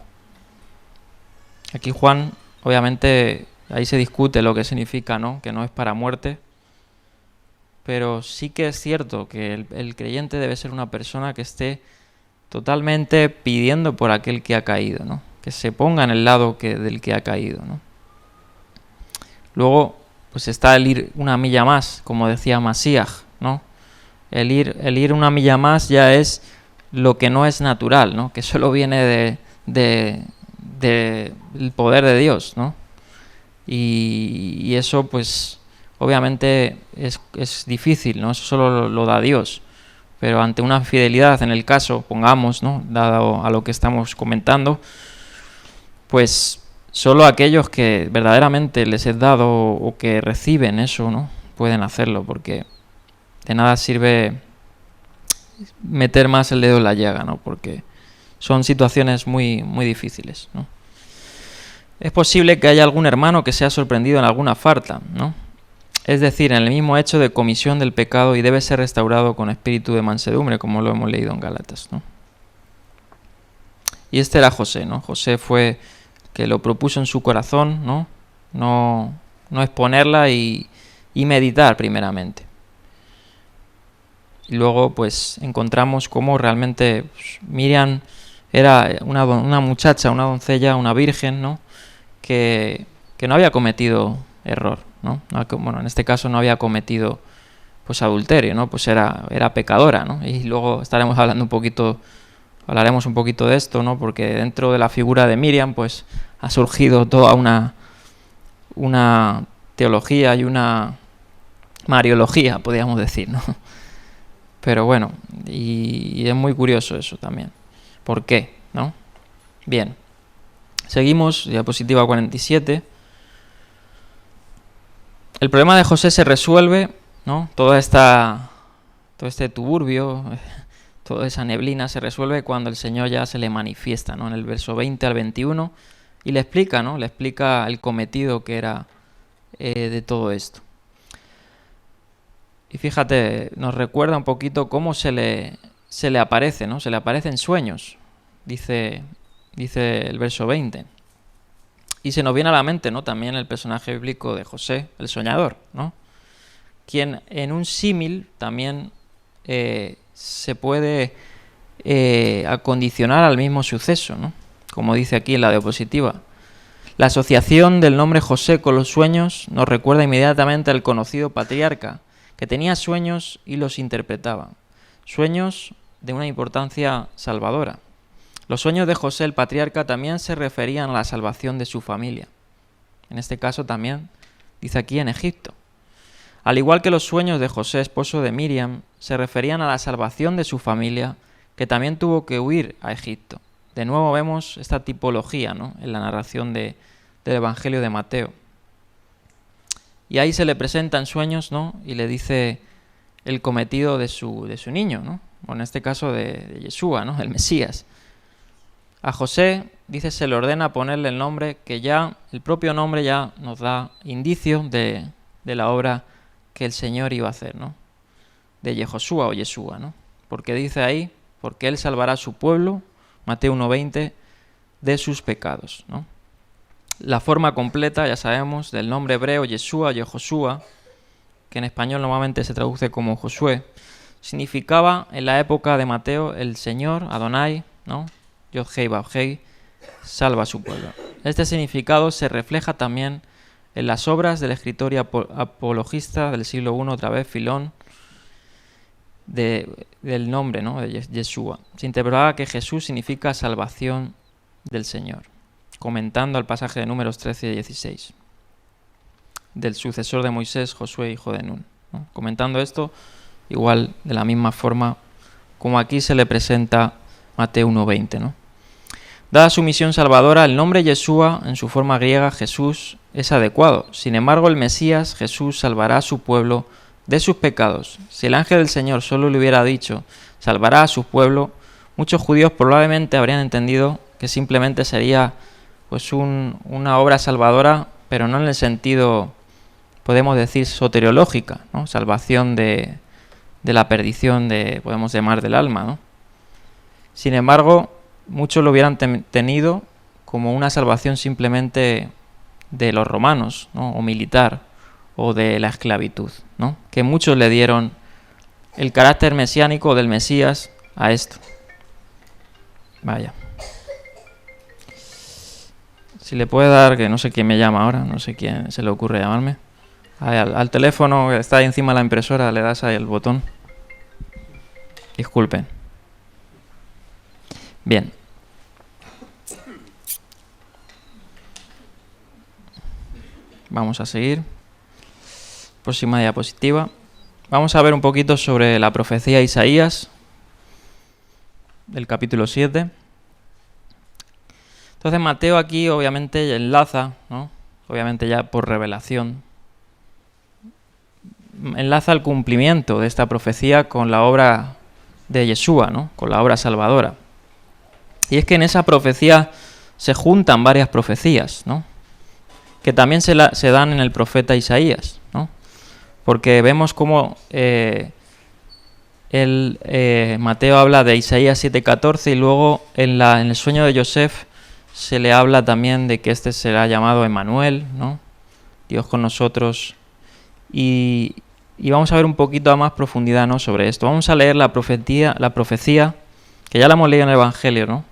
Aquí Juan, obviamente, ahí se discute lo que significa, ¿no? Que no es para muerte. Pero sí que es cierto que el creyente debe ser una persona que esté totalmente pidiendo por aquel que ha caído, ¿no? Que se ponga en el lado del que ha caído, ¿no? Luego, pues está el ir una milla más, como decía Masías, ¿no? El ir una milla más ya es lo que no es natural, ¿no? Que solo viene del poder de Dios, ¿no? Y eso, pues, obviamente es difícil, ¿no? Eso solo lo da Dios. Pero ante una infidelidad, en el caso, pongamos, ¿no? Dado a lo que estamos comentando, pues solo aquellos que verdaderamente les es dado o que reciben eso, ¿no? Pueden hacerlo, porque de nada sirve meter más el dedo en la llaga, ¿no? Porque son situaciones muy, muy difíciles, ¿no? Es posible que haya algún hermano que sea sorprendido en alguna falta, ¿no? Es decir, en el mismo hecho de comisión del pecado, y debe ser restaurado con espíritu de mansedumbre, como lo hemos leído en Gálatas, ¿no? Y este era José, ¿no? José fue que lo propuso en su corazón, ¿no? No exponerla y meditar primeramente. Y luego, pues, encontramos cómo realmente Miriam era una muchacha, una doncella, una virgen, ¿no? Que no había cometido error, ¿no? Bueno, en este caso no había cometido, pues, adulterio, ¿no? Pues era pecadora, ¿no? Y luego hablaremos un poquito de esto, ¿no? Porque dentro de la figura de Miriam, pues, ha surgido toda una teología y una mariología, podríamos decir, ¿no? Pero bueno, y es muy curioso eso también. ¿Por qué? ¿No? Bien. Seguimos, diapositiva 47. El problema de José se resuelve, ¿no? Todo este tuburbio, toda esa neblina se resuelve cuando el Señor ya se le manifiesta, ¿no? En el verso 20 al 21, y le explica, ¿no? Le explica el cometido que era de todo esto. Y fíjate, nos recuerda un poquito cómo se le aparece, ¿no? Se le aparece en sueños, dice el verso 20. Y se nos viene a la mente, ¿no? También el personaje bíblico de José, el soñador, ¿no? Quien en un símil también se puede acondicionar al mismo suceso, ¿no? Como dice aquí en la diapositiva. La asociación del nombre José con los sueños nos recuerda inmediatamente al conocido patriarca, que tenía sueños y los interpretaba. Sueños de una importancia salvadora. Los sueños de José el patriarca también se referían a la salvación de su familia. En este caso también dice aquí en Egipto. Al igual que los sueños de José, esposo de Miriam, se referían a la salvación de su familia, que también tuvo que huir a Egipto. De nuevo vemos esta tipología, ¿no? En la narración del Evangelio de Mateo. Y ahí se le presenta en sueños, ¿no? Y le dice el cometido de su niño, ¿no? O en este caso de Yeshua, ¿no? El Mesías. A José dice, se le ordena ponerle el nombre que ya, el propio nombre ya nos da indicio de la obra que el Señor iba a hacer, ¿no? De Yehoshua o Yeshua, ¿no? Porque dice ahí, porque Él salvará a su pueblo, Mateo 1:20, de sus pecados, ¿no? La forma completa, ya sabemos, del nombre hebreo Yeshua, Yehoshua, que en español normalmente se traduce como Josué, significaba en la época de Mateo el Señor, Adonai, ¿no? Yod-Hei, Vav-Hei, salva a su pueblo. Este significado se refleja también en las obras del escritor y apologista del siglo I, otra vez Filón, del nombre, ¿no? De Yeshua. Se interpretaba que Jesús significa salvación del Señor, comentando el pasaje de Números 13 y 16, del sucesor de Moisés, Josué, hijo de Nun, ¿no? Comentando esto, igual de la misma forma como aquí se le presenta Mateo 1:20, ¿no? Dada su misión salvadora, el nombre Yeshua, en su forma griega, Jesús, es adecuado. Sin embargo, el Mesías, Jesús, salvará a su pueblo de sus pecados. Si el ángel del Señor solo le hubiera dicho, salvará a su pueblo, muchos judíos probablemente habrían entendido que simplemente sería pues una obra salvadora, pero no en el sentido, podemos decir, soteriológica, ¿no? Salvación de la perdición, podemos llamar, del alma, ¿no? Sin embargo, muchos lo hubieran tenido como una salvación simplemente de los romanos, ¿no? O militar, o de la esclavitud, ¿no? Que muchos le dieron el carácter mesiánico del Mesías a esto. Vaya. Si le puede dar, que no sé quién me llama ahora, no sé quién se le ocurre llamarme. Al teléfono que está ahí encima de la impresora, le das ahí el botón. Disculpen. Bien. Vamos a seguir. Próxima diapositiva. Vamos a ver un poquito sobre la profecía de Isaías, del capítulo 7. Entonces Mateo aquí obviamente enlaza, ¿no? Obviamente ya por revelación, enlaza el cumplimiento de esta profecía con la obra de Yeshua, ¿no? Con la obra salvadora. Y es que en esa profecía se juntan varias profecías, ¿no? Que también se dan en el profeta Isaías, ¿no? Porque vemos cómo Mateo habla de Isaías 7:14 y luego en el sueño de Yosef se le habla también de que este será llamado Emmanuel, ¿no? Dios con nosotros. Y vamos a ver un poquito a más profundidad, ¿no? Sobre esto. Vamos a leer la profecía, que ya la hemos leído en el Evangelio, ¿no?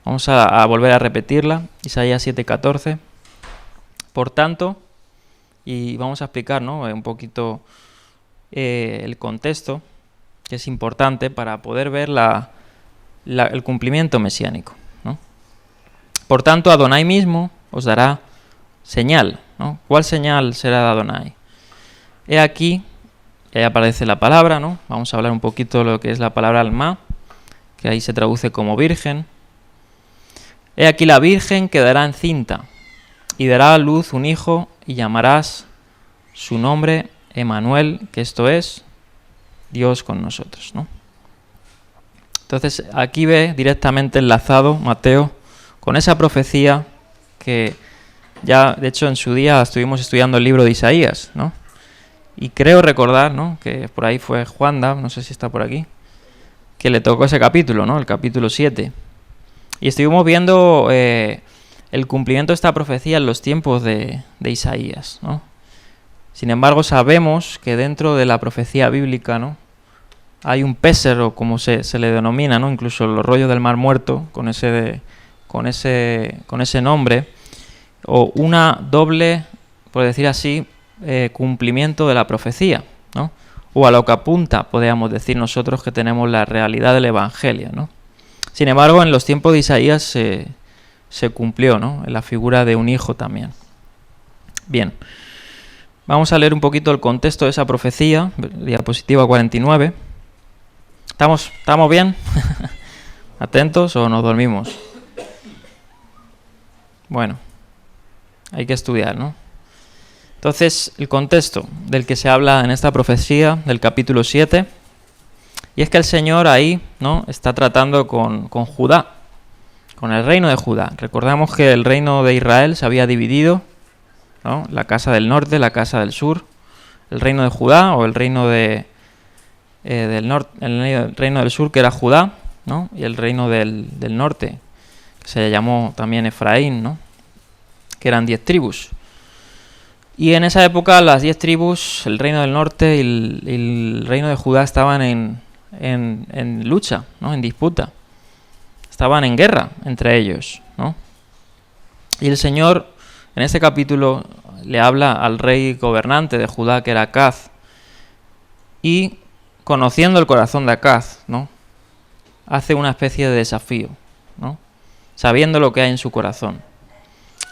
Vamos a volver a repetirla, Isaías 7:14. Por tanto, y vamos a explicar, ¿no? Un poquito el contexto, que es importante para poder ver el cumplimiento mesiánico, ¿no? Por tanto, Adonai mismo os dará señal, ¿no? ¿Cuál señal será de Adonai? He aquí, ahí aparece la palabra, ¿no? Vamos a hablar un poquito de lo que es la palabra alma, que ahí se traduce como virgen. He aquí la virgen quedará encinta y dará a luz un hijo y llamarás su nombre Emmanuel, que esto es Dios con nosotros, ¿no? Entonces aquí ve directamente enlazado Mateo con esa profecía que ya, de hecho, en su día estuvimos estudiando el libro de Isaías, ¿no? Y creo recordar, ¿no? Que por ahí fue Juanda, no sé si está por aquí, que le tocó ese capítulo, ¿no? El capítulo 7. Y estuvimos viendo el cumplimiento de esta profecía en los tiempos de Isaías, ¿no? Sin embargo, sabemos que dentro de la profecía bíblica, ¿no? Hay un péser, o como se le denomina, ¿no? Incluso los rollos del Mar Muerto, con ese nombre, o una doble, por decir así, cumplimiento de la profecía, ¿no? O a lo que apunta, podríamos decir nosotros, que tenemos la realidad del Evangelio, ¿no? Sin embargo, en los tiempos de Isaías se cumplió, ¿no? En la figura de un hijo también. Bien, vamos a leer un poquito el contexto de esa profecía, diapositiva 49. ¿Estamos bien? ¿Atentos o nos dormimos? Bueno, hay que estudiar, ¿no? Entonces, el contexto del que se habla en esta profecía del capítulo 7, y es que el Señor ahí, ¿no? Está tratando con Judá, con el reino de Judá. Recordamos que el reino de Israel se había dividido, ¿no? La casa del norte, la casa del sur, el reino de Judá o el reino del norte, el reino del sur que era Judá, ¿no? Y el reino del norte que se llamó también Efraín, ¿no? Que eran 10 tribus. Y en esa época las 10 tribus, el reino del norte y el reino de Judá estaban en lucha, ¿no? En disputa. Estaban en guerra entre ellos, ¿no? Y el Señor en este capítulo le habla al rey gobernante de Judá, que era Acaz, y conociendo el corazón de Acaz, ¿no? Hace una especie de desafío, ¿no? Sabiendo lo que hay en su corazón.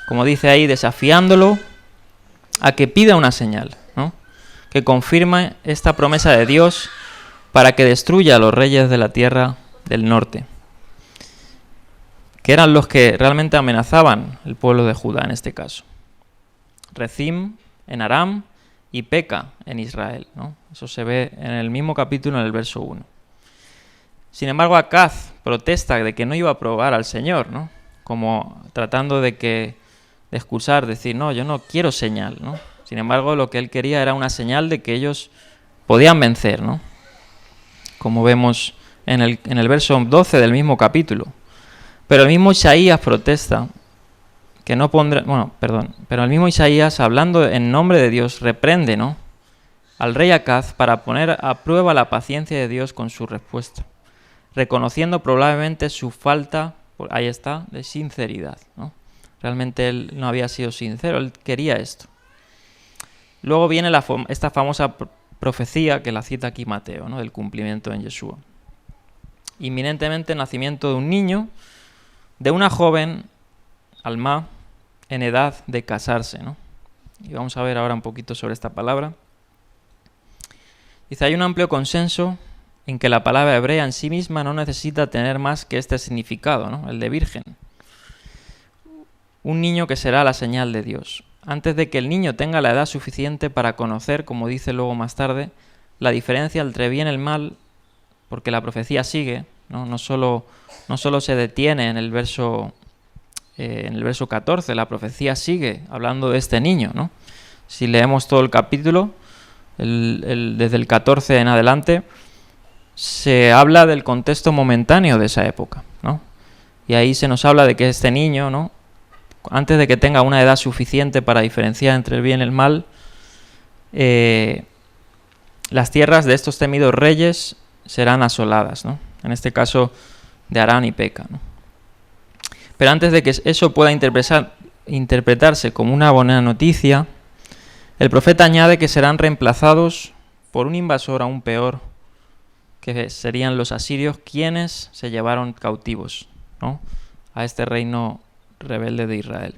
Como dice ahí, desafiándolo a que pida una señal, ¿no? Que confirme esta promesa de Dios para que destruya a los reyes de la tierra del norte, que eran los que realmente amenazaban el pueblo de Judá en este caso. Rezim en Aram y Peca en Israel, ¿no? Eso se ve en el mismo capítulo, en el verso 1. Sin embargo, Acaz protesta de que no iba a probar al Señor, ¿no? Como tratando de excusar, decir, no, yo no quiero señal, ¿no? Sin embargo, lo que él quería era una señal de que ellos podían vencer, ¿no? Como vemos en el verso 12 del mismo capítulo. Pero el mismo Isaías protesta que no pondrá, pero el mismo Isaías, hablando en nombre de Dios, reprende, ¿no? Al rey Acaz para poner a prueba la paciencia de Dios con su respuesta, reconociendo probablemente su falta, ahí está, de sinceridad, ¿no? Realmente él no había sido sincero, él quería esto. Luego viene esta famosa profecía que la cita aquí Mateo, ¿no? Del cumplimiento en Yeshua. Inminentemente el nacimiento de un niño, de una joven, Alma, en edad de casarse, ¿no? Y vamos a ver ahora un poquito sobre esta palabra. Dice, hay un amplio consenso en que la palabra hebrea en sí misma no necesita tener más que este significado, ¿no? El de virgen. Un niño que será la señal de Dios. Antes de que el niño tenga la edad suficiente para conocer, como dice luego más tarde, la diferencia entre el bien y el mal, porque la profecía sigue, ¿no? No solo se detiene en el verso 14, la profecía sigue hablando de este niño, ¿no? Si leemos todo el capítulo, desde el 14 en adelante, se habla del contexto momentáneo de esa época, ¿no? Y ahí se nos habla de que este niño, ¿no? Antes de que tenga una edad suficiente para diferenciar entre el bien y el mal, las tierras de estos temidos reyes serán asoladas, ¿no? En este caso de Aram y Peca, ¿no? Pero antes de que eso pueda interpretarse como una buena noticia, el profeta añade que serán reemplazados por un invasor aún peor, que serían los asirios, quienes se llevaron cautivos, ¿no? A este reino rebelde de Israel.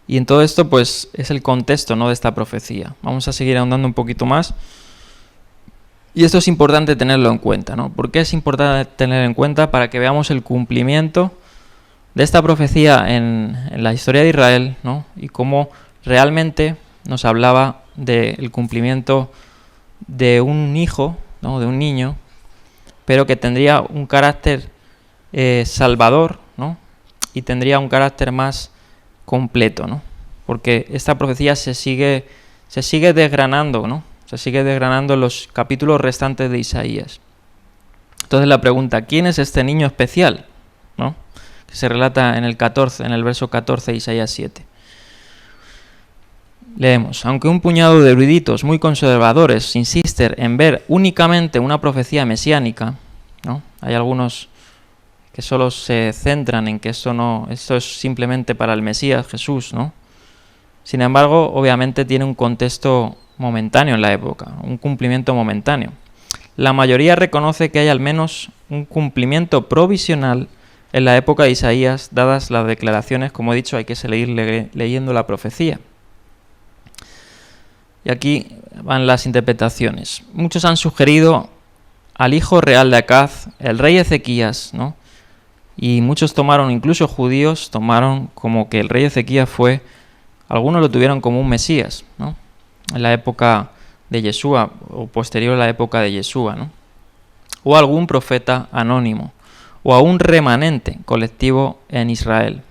Y en todo esto, pues, es el contexto, ¿no? De esta profecía. Vamos a seguir ahondando un poquito más. Y esto es importante tenerlo en cuenta, ¿no? ¿Por qué es importante tener en cuenta? Para que veamos el cumplimiento de esta profecía en la historia de Israel, ¿no? Y cómo realmente nos hablaba del cumplimiento de un hijo, ¿no? De un niño, pero que tendría un carácter salvador, ¿no? Y tendría un carácter más completo, ¿no? Porque esta profecía se sigue desgranando, ¿no? Se sigue desgranando en los capítulos restantes de Isaías. Entonces la pregunta, ¿quién es este niño especial? ¿No? Que se relata en el verso 14 de Isaías 7. Leemos, aunque un puñado de eruditos muy conservadores insisten en ver únicamente una profecía mesiánica, ¿no? Hay algunos que solo se centran en que esto es simplemente para el Mesías, Jesús, ¿no? Sin embargo, obviamente tiene un contexto momentáneo en la época, un cumplimiento momentáneo. La mayoría reconoce que hay al menos un cumplimiento provisional en la época de Isaías, dadas las declaraciones. Como he dicho, hay que seguir leyendo la profecía. Y aquí van las interpretaciones. Muchos han sugerido al hijo real de Acaz, el rey Ezequías, ¿no? Y muchos incluso judíos, tomaron como que el rey Ezequías algunos lo tuvieron como un Mesías, ¿no? En la época de Yeshua, o posterior a la época de Yeshua, ¿no? O algún profeta anónimo, o a un remanente colectivo en Israel.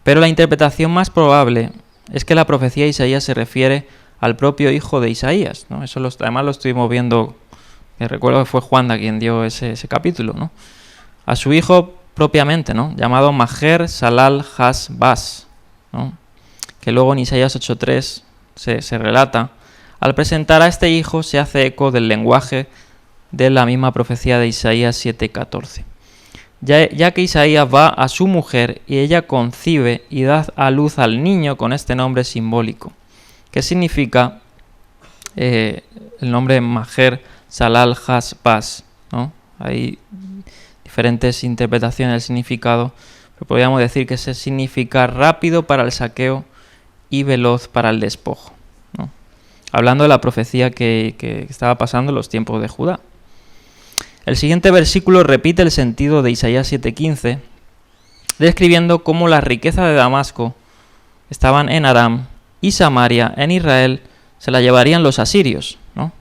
Pero la interpretación más probable es que la profecía de Isaías se refiere al propio hijo de Isaías, ¿no? Eso además lo estuvimos viendo, recuerdo que fue Juan quien dio ese capítulo, ¿no? A su hijo propiamente, ¿no? Llamado Maher Salal Has-Bas, ¿no? Que luego en Isaías 8.3 se relata. Al presentar a este hijo se hace eco del lenguaje de la misma profecía de Isaías 7.14. Ya que Isaías va a su mujer y ella concibe y da a luz al niño con este nombre simbólico, que significa el nombre Maher Salal Has-Bas, ¿no? Hay diferentes interpretaciones del significado, pero podríamos decir que se significa rápido para el saqueo y veloz para el despojo, ¿no? Hablando de la profecía que estaba pasando en los tiempos de Judá. El siguiente versículo repite el sentido de Isaías 7.15, describiendo cómo las riquezas de Damasco estaban en Aram y Samaria en Israel se la llevarían los asirios, ¿no?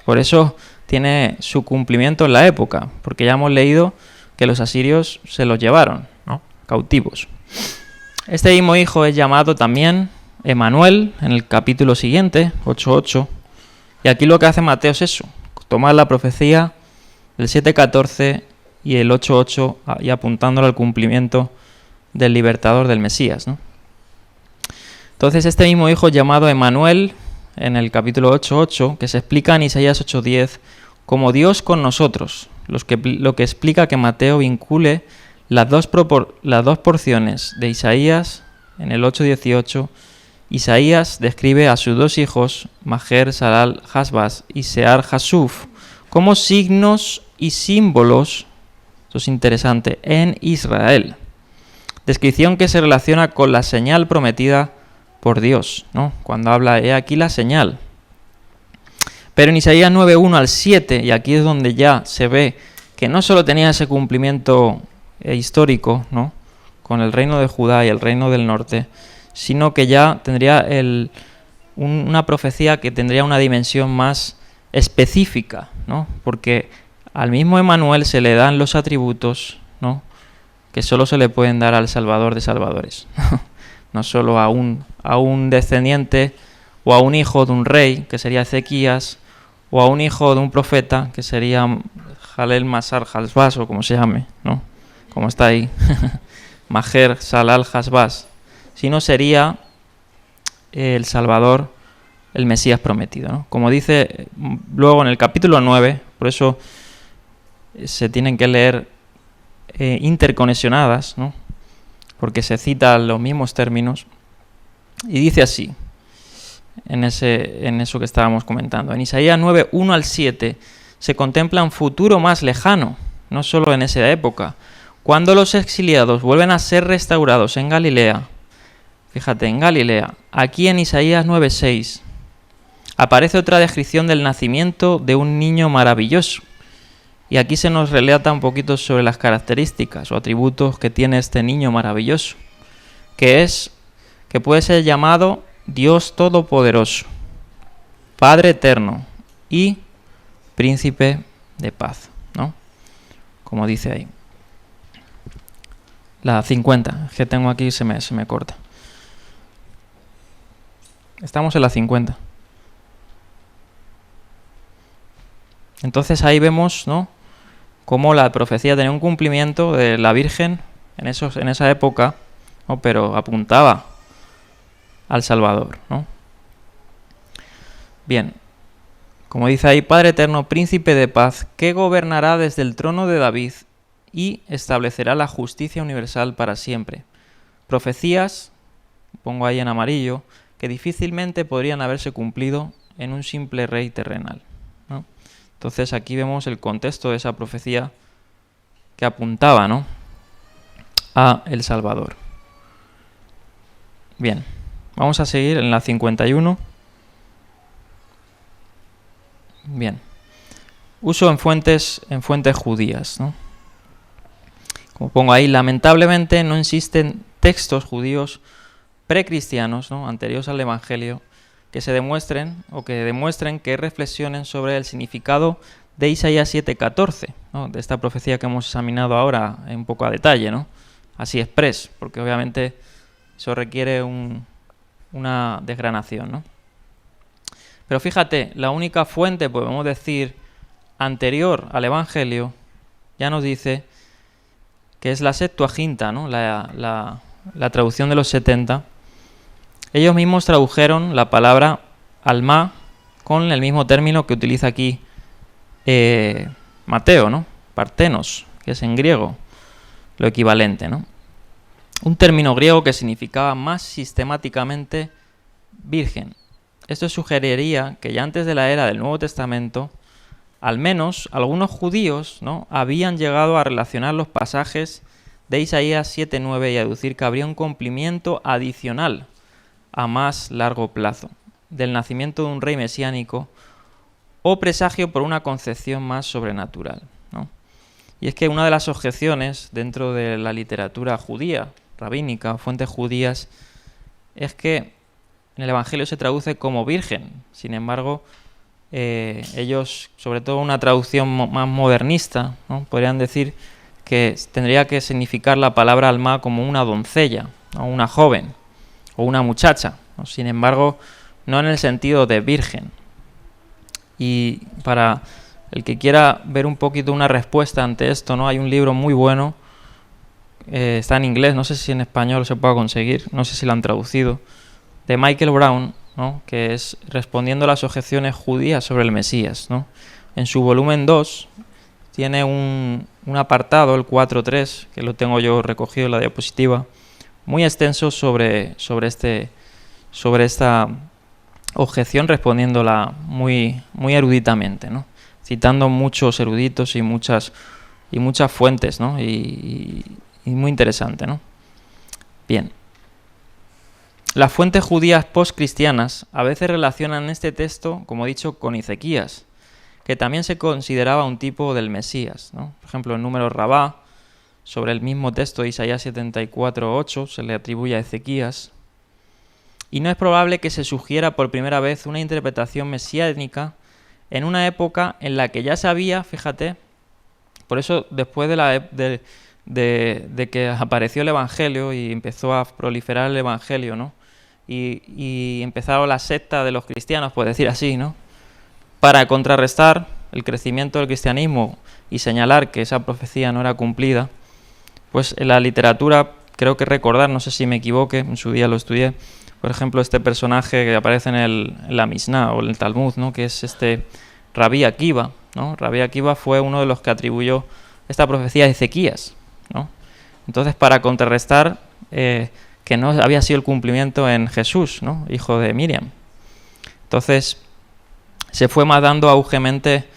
Por eso tiene su cumplimiento en la época, porque ya hemos leído que los asirios se los llevaron, ¿no? Cautivos. Este mismo hijo es llamado también Emanuel en el capítulo siguiente, 8.8, y aquí lo que hace Mateo es eso, tomar la profecía del 7.14 y el 8.8 y apuntándolo al cumplimiento del libertador del Mesías, ¿no? Entonces este mismo hijo llamado Emanuel en el capítulo 8.8, que se explica en Isaías 8.10 como Dios con nosotros, lo que explica que Mateo vincule las dos porciones de Isaías en el 8.18. Isaías describe a sus dos hijos, Maher Salal Has-Bas y Sear Hasuf, como signos y símbolos, esto es interesante, en Israel. Descripción que se relaciona con la señal prometida por Dios, ¿no? Cuando habla, he aquí la señal. Pero en Isaías 9.1 al 7, y aquí es donde ya se ve que no solo tenía ese cumplimiento histórico, ¿no?, con el reino de Judá y el reino del norte, sino que ya tendría una profecía que tendría una dimensión más específica, ¿no? Porque al mismo Emanuel se le dan los atributos, ¿no?, que solo se le pueden dar al Salvador de salvadores. No solo a un descendiente o a un hijo de un rey, que sería Ezequías, o a un hijo de un profeta, que sería Jalel Masar Has-Bas, o como se llame, ¿no?, como está ahí, Maher Salal Has-Bas, sino sería el Salvador, el Mesías prometido, ¿no? Como dice luego en el capítulo 9, por eso se tienen que leer interconexionadas, ¿no?, porque se citan los mismos términos, y dice así, en eso que estábamos comentando. En Isaías 9.1 al 7 se contempla un futuro más lejano, no solo en esa época, cuando los exiliados vuelven a ser restaurados en Galilea. Fíjate, en Galilea, aquí en Isaías 9.6, aparece otra descripción del nacimiento de un niño maravilloso. Y aquí se nos relata un poquito sobre las características o atributos que tiene este niño maravilloso, que puede ser llamado Dios Todopoderoso, Padre Eterno y Príncipe de Paz, ¿no? Como dice ahí. La 50, que tengo aquí se me corta. Estamos en la 50. Entonces ahí vemos, ¿no?, cómo la profecía tenía un cumplimiento de la Virgen en esa época, ¿no?, pero apuntaba al Salvador, ¿no? Bien, como dice ahí, Padre Eterno, Príncipe de Paz, que gobernará desde el trono de David y establecerá la justicia universal para siempre. Profecías, pongo ahí en amarillo, que difícilmente podrían haberse cumplido en un simple rey terrenal, ¿no? Entonces aquí vemos el contexto de esa profecía que apuntaba, ¿no?, a el Salvador. Bien, vamos a seguir en la 51. Bien, uso en fuentes judías, ¿no? Como pongo ahí, lamentablemente no existen textos judíos precristianos, ¿no?, anteriores al Evangelio, que demuestren que reflexionen sobre el significado de Isaías 7.14, ¿no?, de esta profecía que hemos examinado ahora un poco a detalle, ¿no?, así express, porque obviamente eso requiere una desgranación, ¿no? Pero fíjate, la única fuente, podemos decir, anterior al Evangelio, ya nos dice que es la Septuaginta, ¿no?, la traducción de los 70. Ellos mismos tradujeron la palabra alma con el mismo término que utiliza aquí Mateo, ¿no?, partenos, que es en griego lo equivalente, ¿no? Un término griego que significaba más sistemáticamente virgen. Esto sugeriría que ya antes de la era del Nuevo Testamento, al menos algunos judíos, ¿no?, habían llegado a relacionar los pasajes de Isaías 7:9 y a deducir que habría un cumplimiento adicional a más largo plazo del nacimiento de un rey mesiánico o presagio por una concepción más sobrenatural, ¿no? Y es que una de las objeciones dentro de la literatura judía, rabínica, fuentes judías, es que en el Evangelio se traduce como virgen. Sin embargo, ellos, sobre todo una traducción más modernista, ¿no?, podrían decir que tendría que significar la palabra alma como una doncella, o una joven, o una muchacha, ¿no? Sin embargo, no en el sentido de virgen. Y para el que quiera ver un poquito una respuesta ante esto, ¿no?, hay un libro muy bueno, está en inglés, no sé si en español se puede conseguir, no sé si lo han traducido, de Michael Brown, ¿no?, que es Respondiendo a las objeciones judías sobre el Mesías, ¿no? En su volumen 2 tiene un apartado, el 4.3, que lo tengo yo recogido en la diapositiva, muy extenso sobre esta objeción, respondiéndola muy eruditamente, ¿no?, citando muchos eruditos y muchas fuentes, ¿no?, y muy interesante, ¿no? Bien. Las fuentes judías postcristianas a veces relacionan este texto, como he dicho, con Ezequías, que también se consideraba un tipo del Mesías, ¿no? Por ejemplo, el número Rabá, sobre el mismo texto de Isaías 74:8, se le atribuye a Ezequías. Y no es probable que se sugiera por primera vez una interpretación mesiánica en una época en la que ya se había, fíjate, por eso después de que apareció el Evangelio y empezó a proliferar el Evangelio, ¿no?, y empezaron la secta de los cristianos, por decir así, ¿no?, para contrarrestar el crecimiento del cristianismo y señalar que esa profecía no era cumplida, pues en la literatura, creo que recordar, no sé si me equivoqué, en su día lo estudié, por ejemplo, este personaje que aparece en la Misná o en el Talmud, ¿no?, que es este Rabí Akiva, ¿no? Rabí Akiva fue uno de los que atribuyó esta profecía a Ezequías, ¿no? Entonces, para contrarrestar que no había sido el cumplimiento en Jesús, ¿no?, hijo de Miriam. Entonces, se fue más dando augemente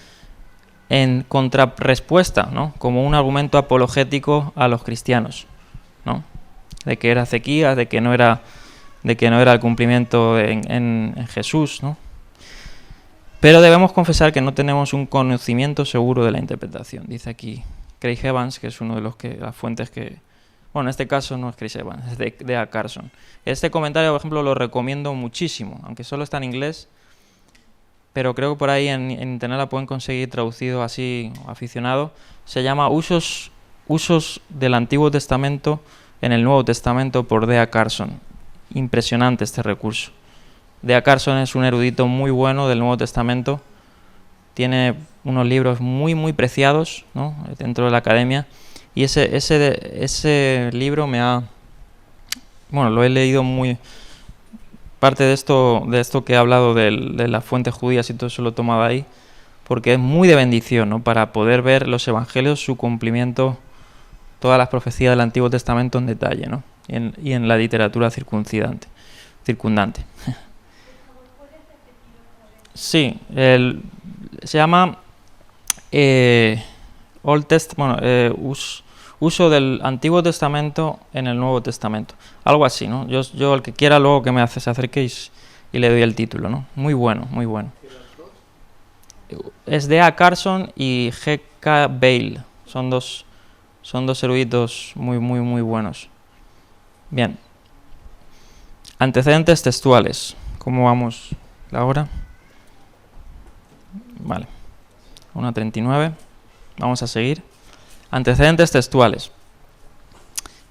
en contrarrespuesta, ¿no?, como un argumento apologético a los cristianos, ¿no?, de que era Ezequías, de que no era el cumplimiento en Jesús, ¿no? Pero debemos confesar que no tenemos un conocimiento seguro de la interpretación. Dice aquí Craig Evans, que es uno de las fuentes que... Bueno, en este caso no es Craig Evans, es de D.A. Carson. Este comentario, por ejemplo, lo recomiendo muchísimo, aunque solo está en inglés, pero creo que por ahí en internet la pueden conseguir traducido así, aficionado. Se llama Usos del Antiguo Testamento en el Nuevo Testamento por D.A. Carson. Impresionante este recurso. D.A. Carson es un erudito muy bueno del Nuevo Testamento. Tiene unos libros muy preciados, ¿no?, dentro de la academia. Y ese libro lo he leído muy... Parte de esto que he hablado de las fuentes judías y todo eso lo he tomado ahí, porque es muy de bendición, ¿no?, para poder ver los evangelios, su cumplimiento, todas las profecías del Antiguo Testamento en detalle, ¿no?, y en la literatura circundante. Sí, se llama uso del Antiguo Testamento en el Nuevo Testamento. Algo así, ¿no? Yo el que quiera luego que me se acerquéis y le doy el título, ¿no? Muy bueno. Es D.A. Carson y G.K. Bale. Son dos eruditos muy buenos. Bien. Antecedentes textuales. ¿Cómo vamos la hora? Vale. 1:39. Vamos a seguir. Antecedentes textuales.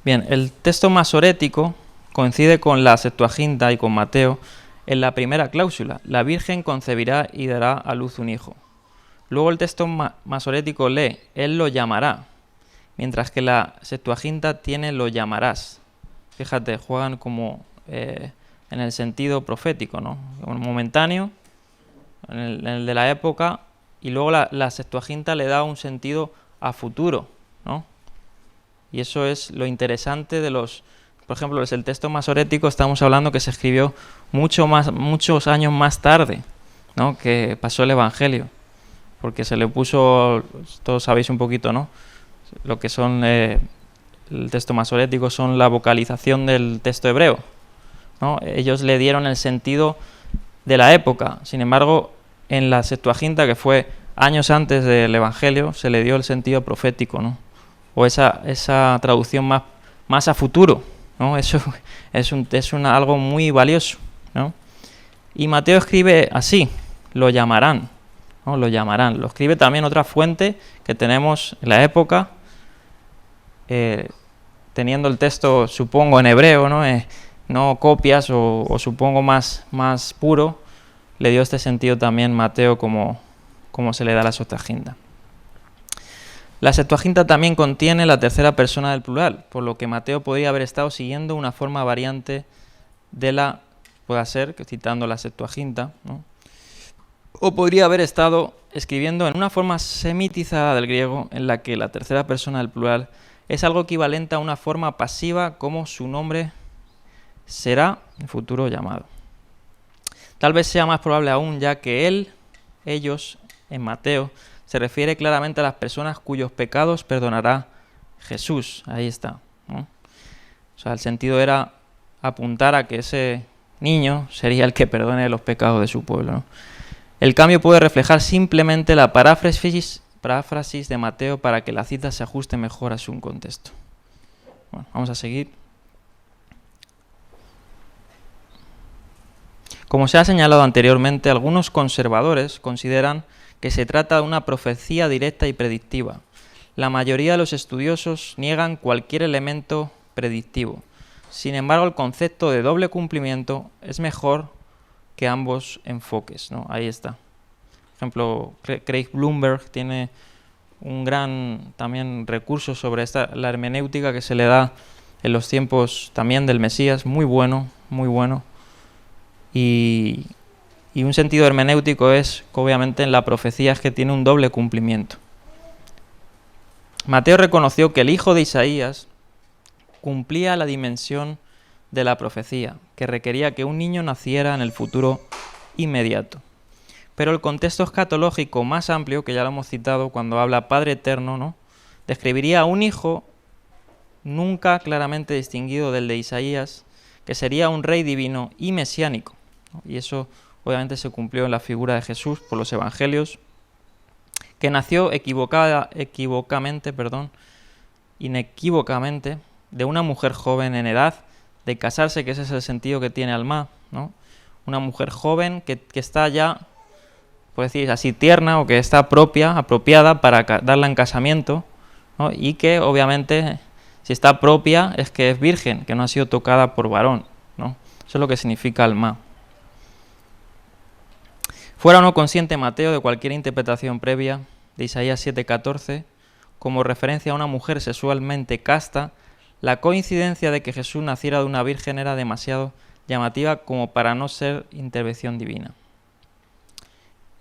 Bien, el texto masorético coincide con la Septuaginta y con Mateo en la primera cláusula: la Virgen concebirá y dará a luz un hijo. Luego el texto masorético lee: él lo llamará, mientras que la Septuaginta tiene lo llamarás. Fíjate, juegan como en el sentido profético, ¿no? Momentáneo, en el de la época, y luego la Septuaginta le da un sentido a futuro, ¿no? Y eso es lo interesante de los... Por ejemplo, es el texto masorético, estamos hablando que se escribió muchos años más tarde, ¿no?, que pasó el Evangelio, porque se le puso, todos sabéis un poquito, ¿no?, lo que son el texto masorético, son la vocalización del texto hebreo, ¿no? Ellos le dieron el sentido de la época. Sin embargo, en la Septuaginta, que fue años antes del Evangelio, se le dio el sentido profético, ¿no?, o esa traducción más a futuro, ¿no? Eso es algo muy valioso, ¿no? Y Mateo escribe así: lo llamarán, ¿no? Lo llamarán. Lo escribe también otra fuente que tenemos en la época, teniendo el texto, supongo, en hebreo, ¿no? No copias o supongo más puro, le dio este sentido también Mateo como se le da a la Septuaginta. La Septuaginta también contiene la tercera persona del plural, por lo que Mateo podría haber estado siguiendo una forma variante de puede ser, citando la Septuaginta, ¿no?, o podría haber estado escribiendo en una forma semitizada del griego, en la que la tercera persona del plural es algo equivalente a una forma pasiva, como su nombre será en futuro llamado. Tal vez sea más probable aún, ya que ellos, en Mateo, se refiere claramente a las personas cuyos pecados perdonará Jesús. Ahí está, ¿no? O sea, el sentido era apuntar a que ese niño sería el que perdone los pecados de su pueblo, ¿no? El cambio puede reflejar simplemente la paráfrasis de Mateo para que la cita se ajuste mejor a su contexto. Bueno, vamos a seguir. Como se ha señalado anteriormente, algunos conservadores consideran que se trata de una profecía directa y predictiva. La mayoría de los estudiosos niegan cualquier elemento predictivo. Sin embargo, el concepto de doble cumplimiento es mejor que ambos enfoques, ¿no? Ahí está. Por ejemplo, Craig Blomberg tiene un gran también recurso sobre la hermenéutica que se le da en los tiempos también del Mesías, muy bueno, muy bueno. Y un sentido hermenéutico es, obviamente, en la profecía es que tiene un doble cumplimiento. Mateo reconoció que el hijo de Isaías cumplía la dimensión de la profecía, que requería que un niño naciera en el futuro inmediato. Pero el contexto escatológico más amplio, que ya lo hemos citado cuando habla Padre Eterno, ¿no?, describiría a un hijo nunca claramente distinguido del de Isaías, que sería un rey divino y mesiánico, ¿no? Y eso obviamente se cumplió en la figura de Jesús por los evangelios, que nació inequívocamente de una mujer joven en edad de casarse, que ese es el sentido que tiene Alma, ¿no? Una mujer joven que está ya, por decir así, tierna, o que está apropiada para darla en casamiento, ¿no? Y que obviamente, si está propia, es que es virgen, que no ha sido tocada por varón, ¿no? Eso es lo que significa Alma. Fuera o no consciente Mateo de cualquier interpretación previa de Isaías 7:14 como referencia a una mujer sexualmente casta, la coincidencia de que Jesús naciera de una virgen era demasiado llamativa como para no ser intervención divina.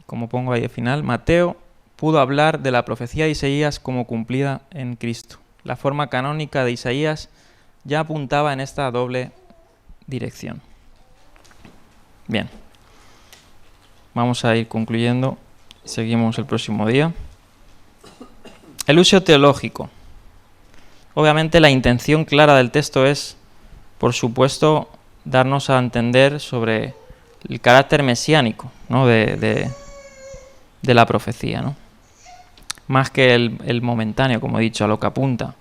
Como pongo ahí al final, Mateo pudo hablar de la profecía de Isaías como cumplida en Cristo. La forma canónica de Isaías ya apuntaba en esta doble dirección. Bien. Vamos a ir concluyendo. Seguimos el próximo día. El uso teológico. Obviamente la intención clara del texto es, por supuesto, darnos a entender sobre el carácter mesiánico, ¿no?, de la profecía, ¿no?, más que el momentáneo, como he dicho, a lo que apunta.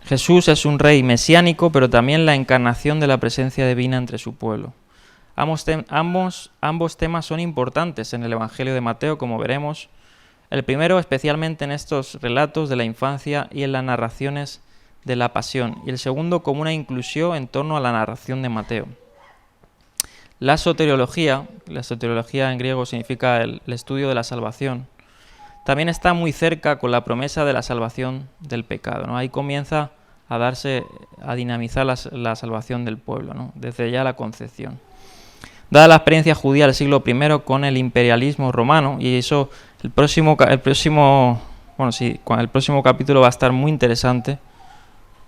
Jesús es un rey mesiánico, pero también la encarnación de la presencia divina entre su pueblo. Ambos temas son importantes en el Evangelio de Mateo, como veremos, El primero especialmente en estos relatos de la infancia y en las narraciones de la pasión, y el segundo como una inclusión en torno a la narración de Mateo. La soteriología en griego significa el estudio de la salvación, también está muy cerca con la promesa de la salvación del pecado, ¿no? Ahí comienza a dinamizar la salvación del pueblo, ¿no? Desde ya la concepción. Dada la experiencia judía del siglo I con el imperialismo romano, y eso el próximo capítulo va a estar muy interesante.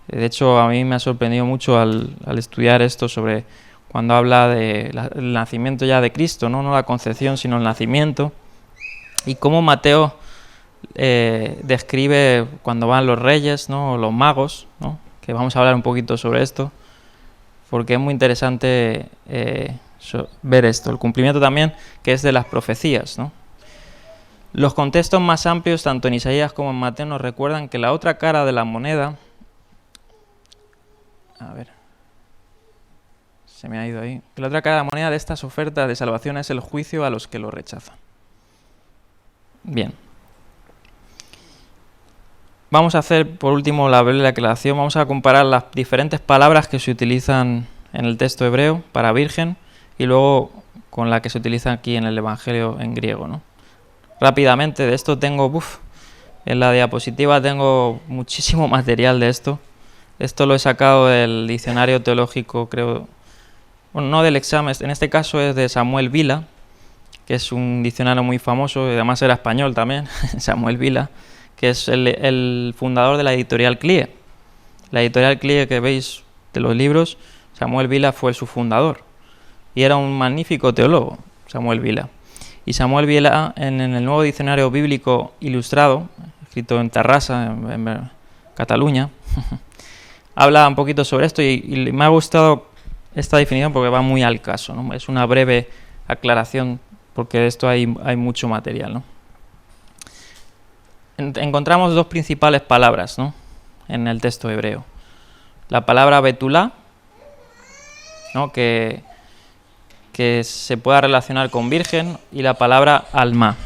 De hecho, a mí me ha sorprendido mucho al estudiar esto sobre cuando habla del nacimiento ya de Cristo, ¿no? No la concepción, sino el nacimiento, y cómo Mateo describe cuando van los reyes, ¿no? O los magos, ¿no? Que vamos a hablar un poquito sobre esto, porque es muy interesante ver esto, el cumplimiento también que es de las profecías, ¿no? Los contextos más amplios, tanto en Isaías como en Mateo, nos recuerdan que la otra cara de la moneda, que la otra cara de la moneda de estas ofertas de salvación es el juicio a los que lo rechazan. Bien. Vamos a hacer, por último, la breve aclaración. Vamos a comparar las diferentes palabras que se utilizan en el texto hebreo para virgen y luego con la que se utiliza aquí en el Evangelio en griego, ¿no? Rápidamente, de esto en la diapositiva tengo muchísimo material de esto. Esto lo he sacado del diccionario teológico, creo, bueno, no del examen, en este caso es de Samuel Vila, que es un diccionario muy famoso, y además era español también, Samuel Vila, que es el fundador de la editorial CLIE. La editorial CLIE que veis de los libros, Samuel Vila fue su fundador. Y era un magnífico teólogo, Samuel Vila. Y Samuel Vila, en el nuevo diccionario bíblico ilustrado, escrito en Tarrasa, en Cataluña, habla un poquito sobre esto y me ha gustado esta definición porque va muy al caso, ¿no? Es una breve aclaración porque de esto hay mucho material, ¿no? Encontramos dos principales palabras, ¿no? En el texto hebreo. La palabra betulá, ¿no? que se pueda relacionar con virgen, y la palabra alma.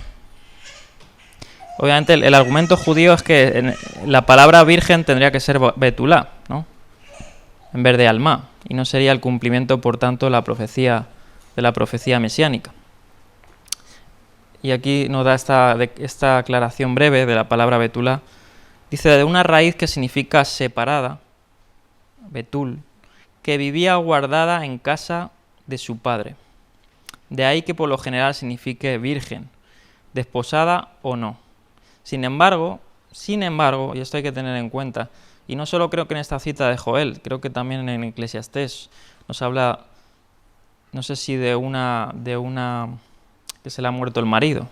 Obviamente el argumento judío es que la palabra virgen tendría que ser betulá, ¿no? En vez de alma, y no sería el cumplimiento, por tanto, de la profecía mesiánica. Y aquí nos da esta aclaración breve de la palabra betulá. Dice, de una raíz que significa separada, betul, que vivía guardada en casa de su padre. De ahí que por lo general signifique virgen, desposada o no. Sin embargo, y esto hay que tener en cuenta, y no solo creo que en esta cita de Joel, creo que también en Eclesiastés nos habla, no sé si de una que se le ha muerto el marido,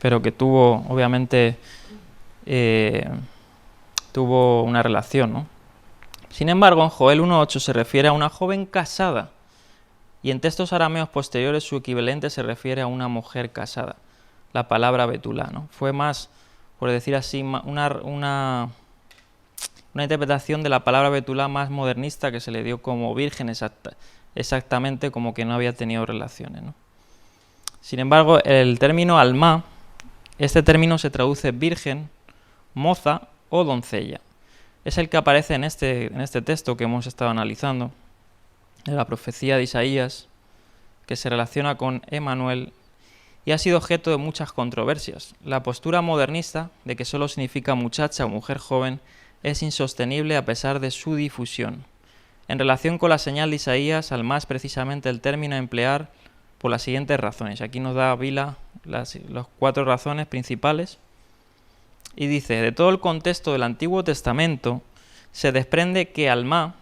pero que tuvo, obviamente, tuvo una relación, ¿no? Sin embargo, en Joel 1.8 se refiere a una joven casada, y en textos arameos posteriores su equivalente se refiere a una mujer casada, la palabra betulá, ¿no? Fue más, por decir así, una interpretación de la palabra betulá más modernista, que se le dio como virgen exactamente, como que no había tenido relaciones, ¿no? Sin embargo, el término alma, este término se traduce virgen, moza o doncella. Es el que aparece en este texto que hemos estado analizando, de la profecía de Isaías, que se relaciona con Emanuel y ha sido objeto de muchas controversias. La postura modernista de que solo significa muchacha o mujer joven es insostenible a pesar de su difusión. En relación con la señal de Isaías, alma es precisamente el término a emplear por las siguientes razones. Aquí nos da Vila las 4 razones principales y dice, de todo el contexto del Antiguo Testamento se desprende que alma,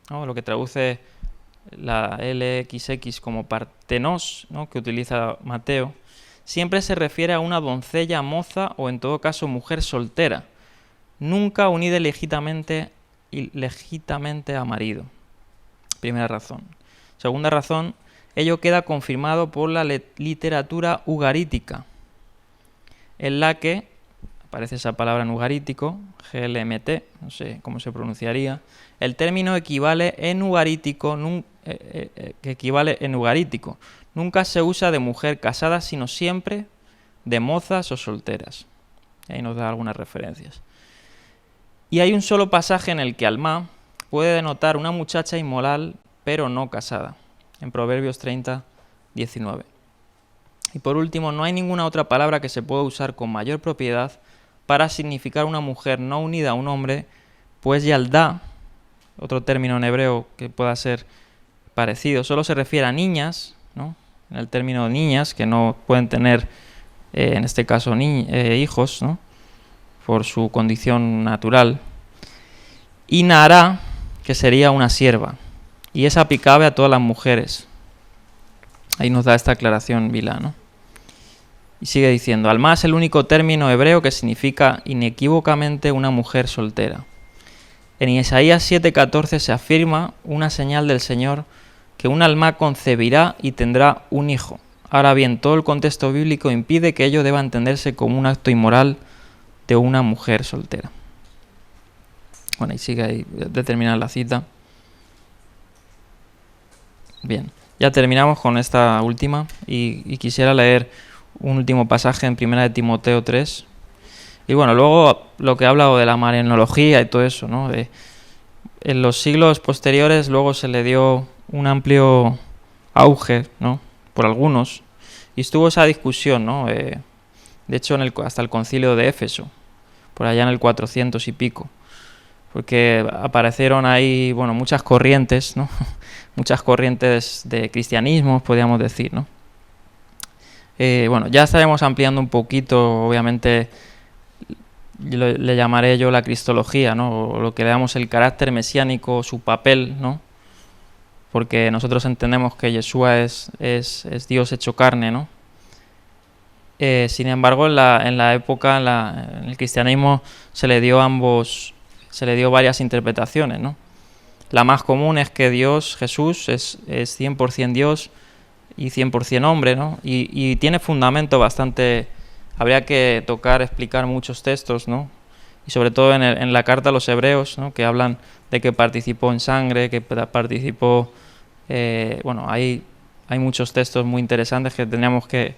¿no? Lo que traduce la LXX como partenos, ¿no? Que utiliza Mateo, siempre se refiere a una doncella, moza o en todo caso mujer soltera, nunca unida legítimamente a marido. Primera razón. Segunda razón, ello queda confirmado por la literatura ugarítica, en la que aparece esa palabra en ugarítico, GLMT, no sé cómo se pronunciaría. El término equivale en ugarítico, nunca se usa de mujer casada, sino siempre de mozas o solteras. Y ahí nos da algunas referencias. Y hay un solo pasaje en el que Alma puede denotar una muchacha inmoral, pero no casada, en Proverbios 30, 19. Y por último, no hay ninguna otra palabra que se pueda usar con mayor propiedad para significar una mujer no unida a un hombre, pues yaldá, otro término en hebreo que pueda ser parecido, solo se refiere a niñas, ¿no? En el término niñas, que no pueden tener, en este caso, hijos, ¿no? Por su condición natural. Y Naará, que sería una sierva, y es aplicable a todas las mujeres. Ahí nos da esta aclaración Vilá, ¿no? Y sigue diciendo, Alma es el único término hebreo que significa inequívocamente una mujer soltera. En Isaías 7:14 se afirma una señal del Señor que un alma concebirá y tendrá un hijo. Ahora bien, todo el contexto bíblico impide que ello deba entenderse como un acto inmoral de una mujer soltera. Bueno, y sigue ahí de terminar la cita. Bien, ya terminamos con esta última y quisiera leer un último pasaje en 1 de Timoteo 3. Y bueno, luego lo que he hablado de la marianología y todo eso, ¿no? En los siglos posteriores luego se le dio un amplio auge, ¿no? Por algunos, y estuvo esa discusión, ¿no? De hecho, hasta el concilio de Éfeso, por allá en el 400 y pico, porque aparecieron ahí, bueno, muchas corrientes, ¿no? Muchas corrientes de cristianismo, podríamos decir, ¿no? Bueno, ya estaremos ampliando un poquito, obviamente le llamaré yo la cristología, ¿no? O lo que le damos el carácter mesiánico, su papel, ¿no? Porque nosotros entendemos que Yeshua es Dios hecho carne, ¿no? Sin embargo, en la época, en el cristianismo, se le dio varias interpretaciones, ¿no? La más común es que Dios, Jesús, es 100% Dios y 100% hombre, ¿no? Y tiene fundamento bastante. Habría que explicar muchos textos, ¿no? Y sobre todo en la carta a los hebreos, ¿no? Que hablan de que participó en sangre, que participó. Bueno, hay muchos textos muy interesantes que tendríamos que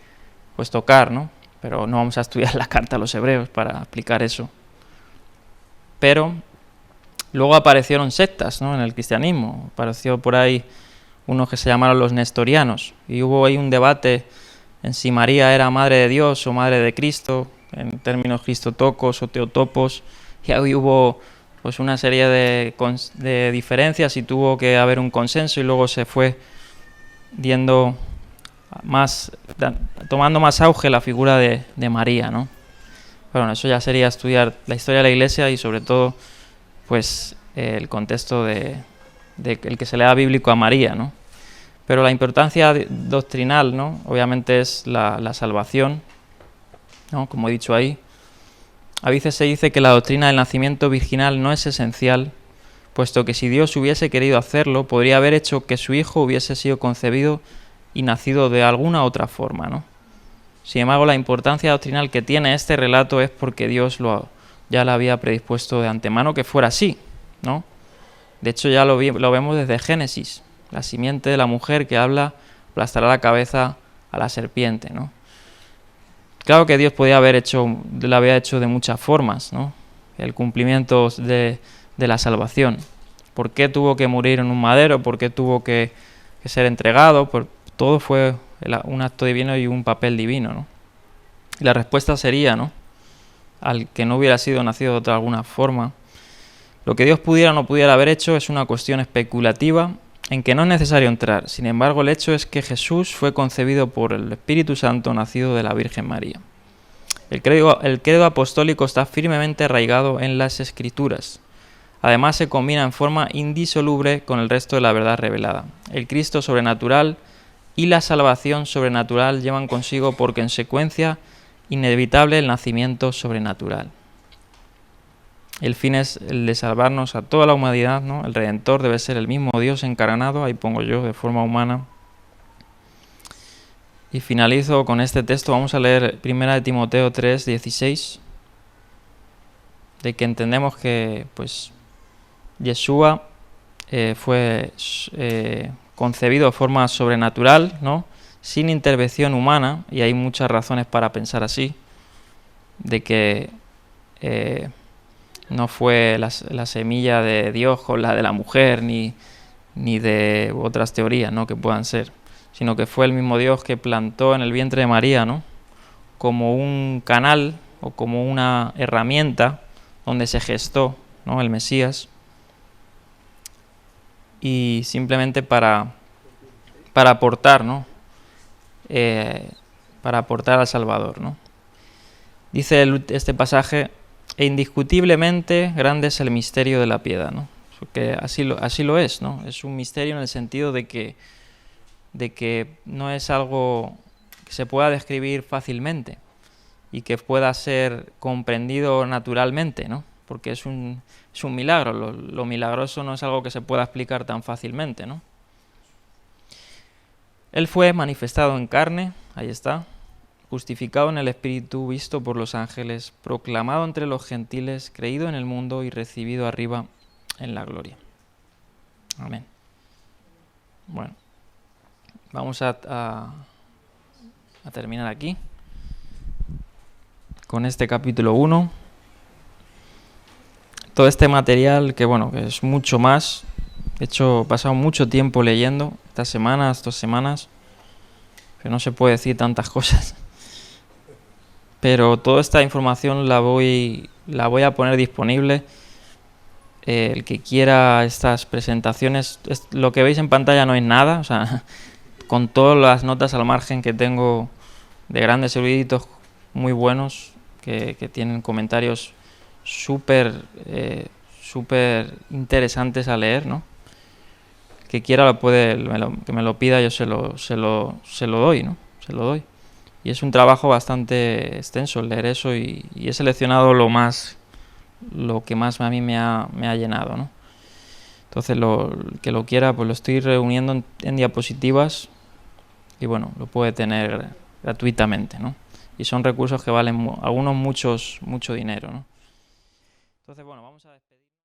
pues tocar, ¿no? Pero no vamos a estudiar la carta a los hebreos para explicar eso. Pero luego aparecieron sectas, ¿no? En el cristianismo. Apareció por ahí unos que se llamaron los nestorianos. Y hubo ahí un debate en si María era madre de Dios o madre de Cristo, en términos cristotocos o teotopos. Y ahí hubo pues una serie de diferencias y tuvo que haber un consenso y luego se fue tomando más auge la figura de María, ¿no? Bueno, eso ya sería estudiar la historia de la Iglesia y sobre todo pues el contexto de el que se le da bíblico a María, ¿no? Pero la importancia doctrinal, ¿no? Obviamente es la salvación, ¿no? Como he dicho ahí. A veces se dice que la doctrina del nacimiento virginal no es esencial, puesto que si Dios hubiese querido hacerlo, podría haber hecho que su hijo hubiese sido concebido y nacido de alguna otra forma, ¿no? Sin embargo, la importancia doctrinal que tiene este relato es porque Dios ya lo había predispuesto de antemano que fuera así, ¿no? De hecho, ya lo vemos desde Génesis. La simiente de la mujer que aplastará la cabeza a la serpiente, ¿no? Claro que Dios lo había hecho de muchas formas, ¿no? El cumplimiento de la salvación. ¿Por qué tuvo que morir en un madero? ¿Por qué tuvo que ser entregado? Todo fue un acto divino y un papel divino, ¿no? Y la respuesta sería, ¿no? Al que no hubiera sido nacido de alguna forma. Lo que Dios pudiera o no pudiera haber hecho es una cuestión especulativa en que no es necesario entrar. Sin embargo, el hecho es que Jesús fue concebido por el Espíritu Santo, nacido de la Virgen María. El credo apostólico está firmemente arraigado en las Escrituras. Además, se combina en forma indisoluble con el resto de la verdad revelada. El Cristo sobrenatural y la salvación sobrenatural llevan consigo por consecuencia inevitable el nacimiento sobrenatural. El fin es el de salvarnos a toda la humanidad, ¿no? El Redentor debe ser el mismo Dios encarnado, ahí pongo yo, de forma humana. Y finalizo con este texto, vamos a leer 1 de Timoteo 3, 16, de que entendemos que pues Yeshua fue concebido de forma sobrenatural, ¿no? Sin intervención humana, y hay muchas razones para pensar así. de que no fue la semilla de Dios con la de la mujer, ni de otras teorías, ¿no?, que puedan ser, sino que fue el mismo Dios que plantó en el vientre de María, ¿no?, como un canal o como una herramienta donde se gestó, ¿no?, el Mesías, y simplemente para aportar, ¿no?, para aportar al Salvador, ¿no? Dice este pasaje: e indiscutiblemente grande es el misterio de la piedad, ¿no? Porque así lo es, ¿no? Es un misterio en el sentido de que no es algo que se pueda describir fácilmente y que pueda ser comprendido naturalmente, ¿no? Porque es un milagro. Lo milagroso no es algo que se pueda explicar tan fácilmente, ¿no? Él fue manifestado en carne, ahí está, justificado en el Espíritu, visto por los ángeles, proclamado entre los gentiles, creído en el mundo y recibido arriba en la gloria. Amén. Bueno, vamos a terminar aquí con este capítulo 1. Todo este material que es mucho más. De hecho, he pasado mucho tiempo leyendo estas semanas, 2 semanas, que no se puede decir tantas cosas. Pero toda esta información la voy a poner disponible. El que quiera estas presentaciones, lo que veis en pantalla no es nada, o sea, con todas las notas al margen que tengo de grandes eruditos muy buenos, que tienen comentarios súper interesantes a leer, ¿no? Que quiera que me lo pida, yo se lo doy, ¿no? Se lo doy. Y es un trabajo bastante extenso leer eso, y he seleccionado lo que más a mí me ha llenado, ¿no? Entonces, el que lo quiera, pues lo estoy reuniendo en diapositivas y lo puede tener gratuitamente, ¿no? Y son recursos que valen algunos mucho dinero, ¿no? Entonces, vamos a despedir.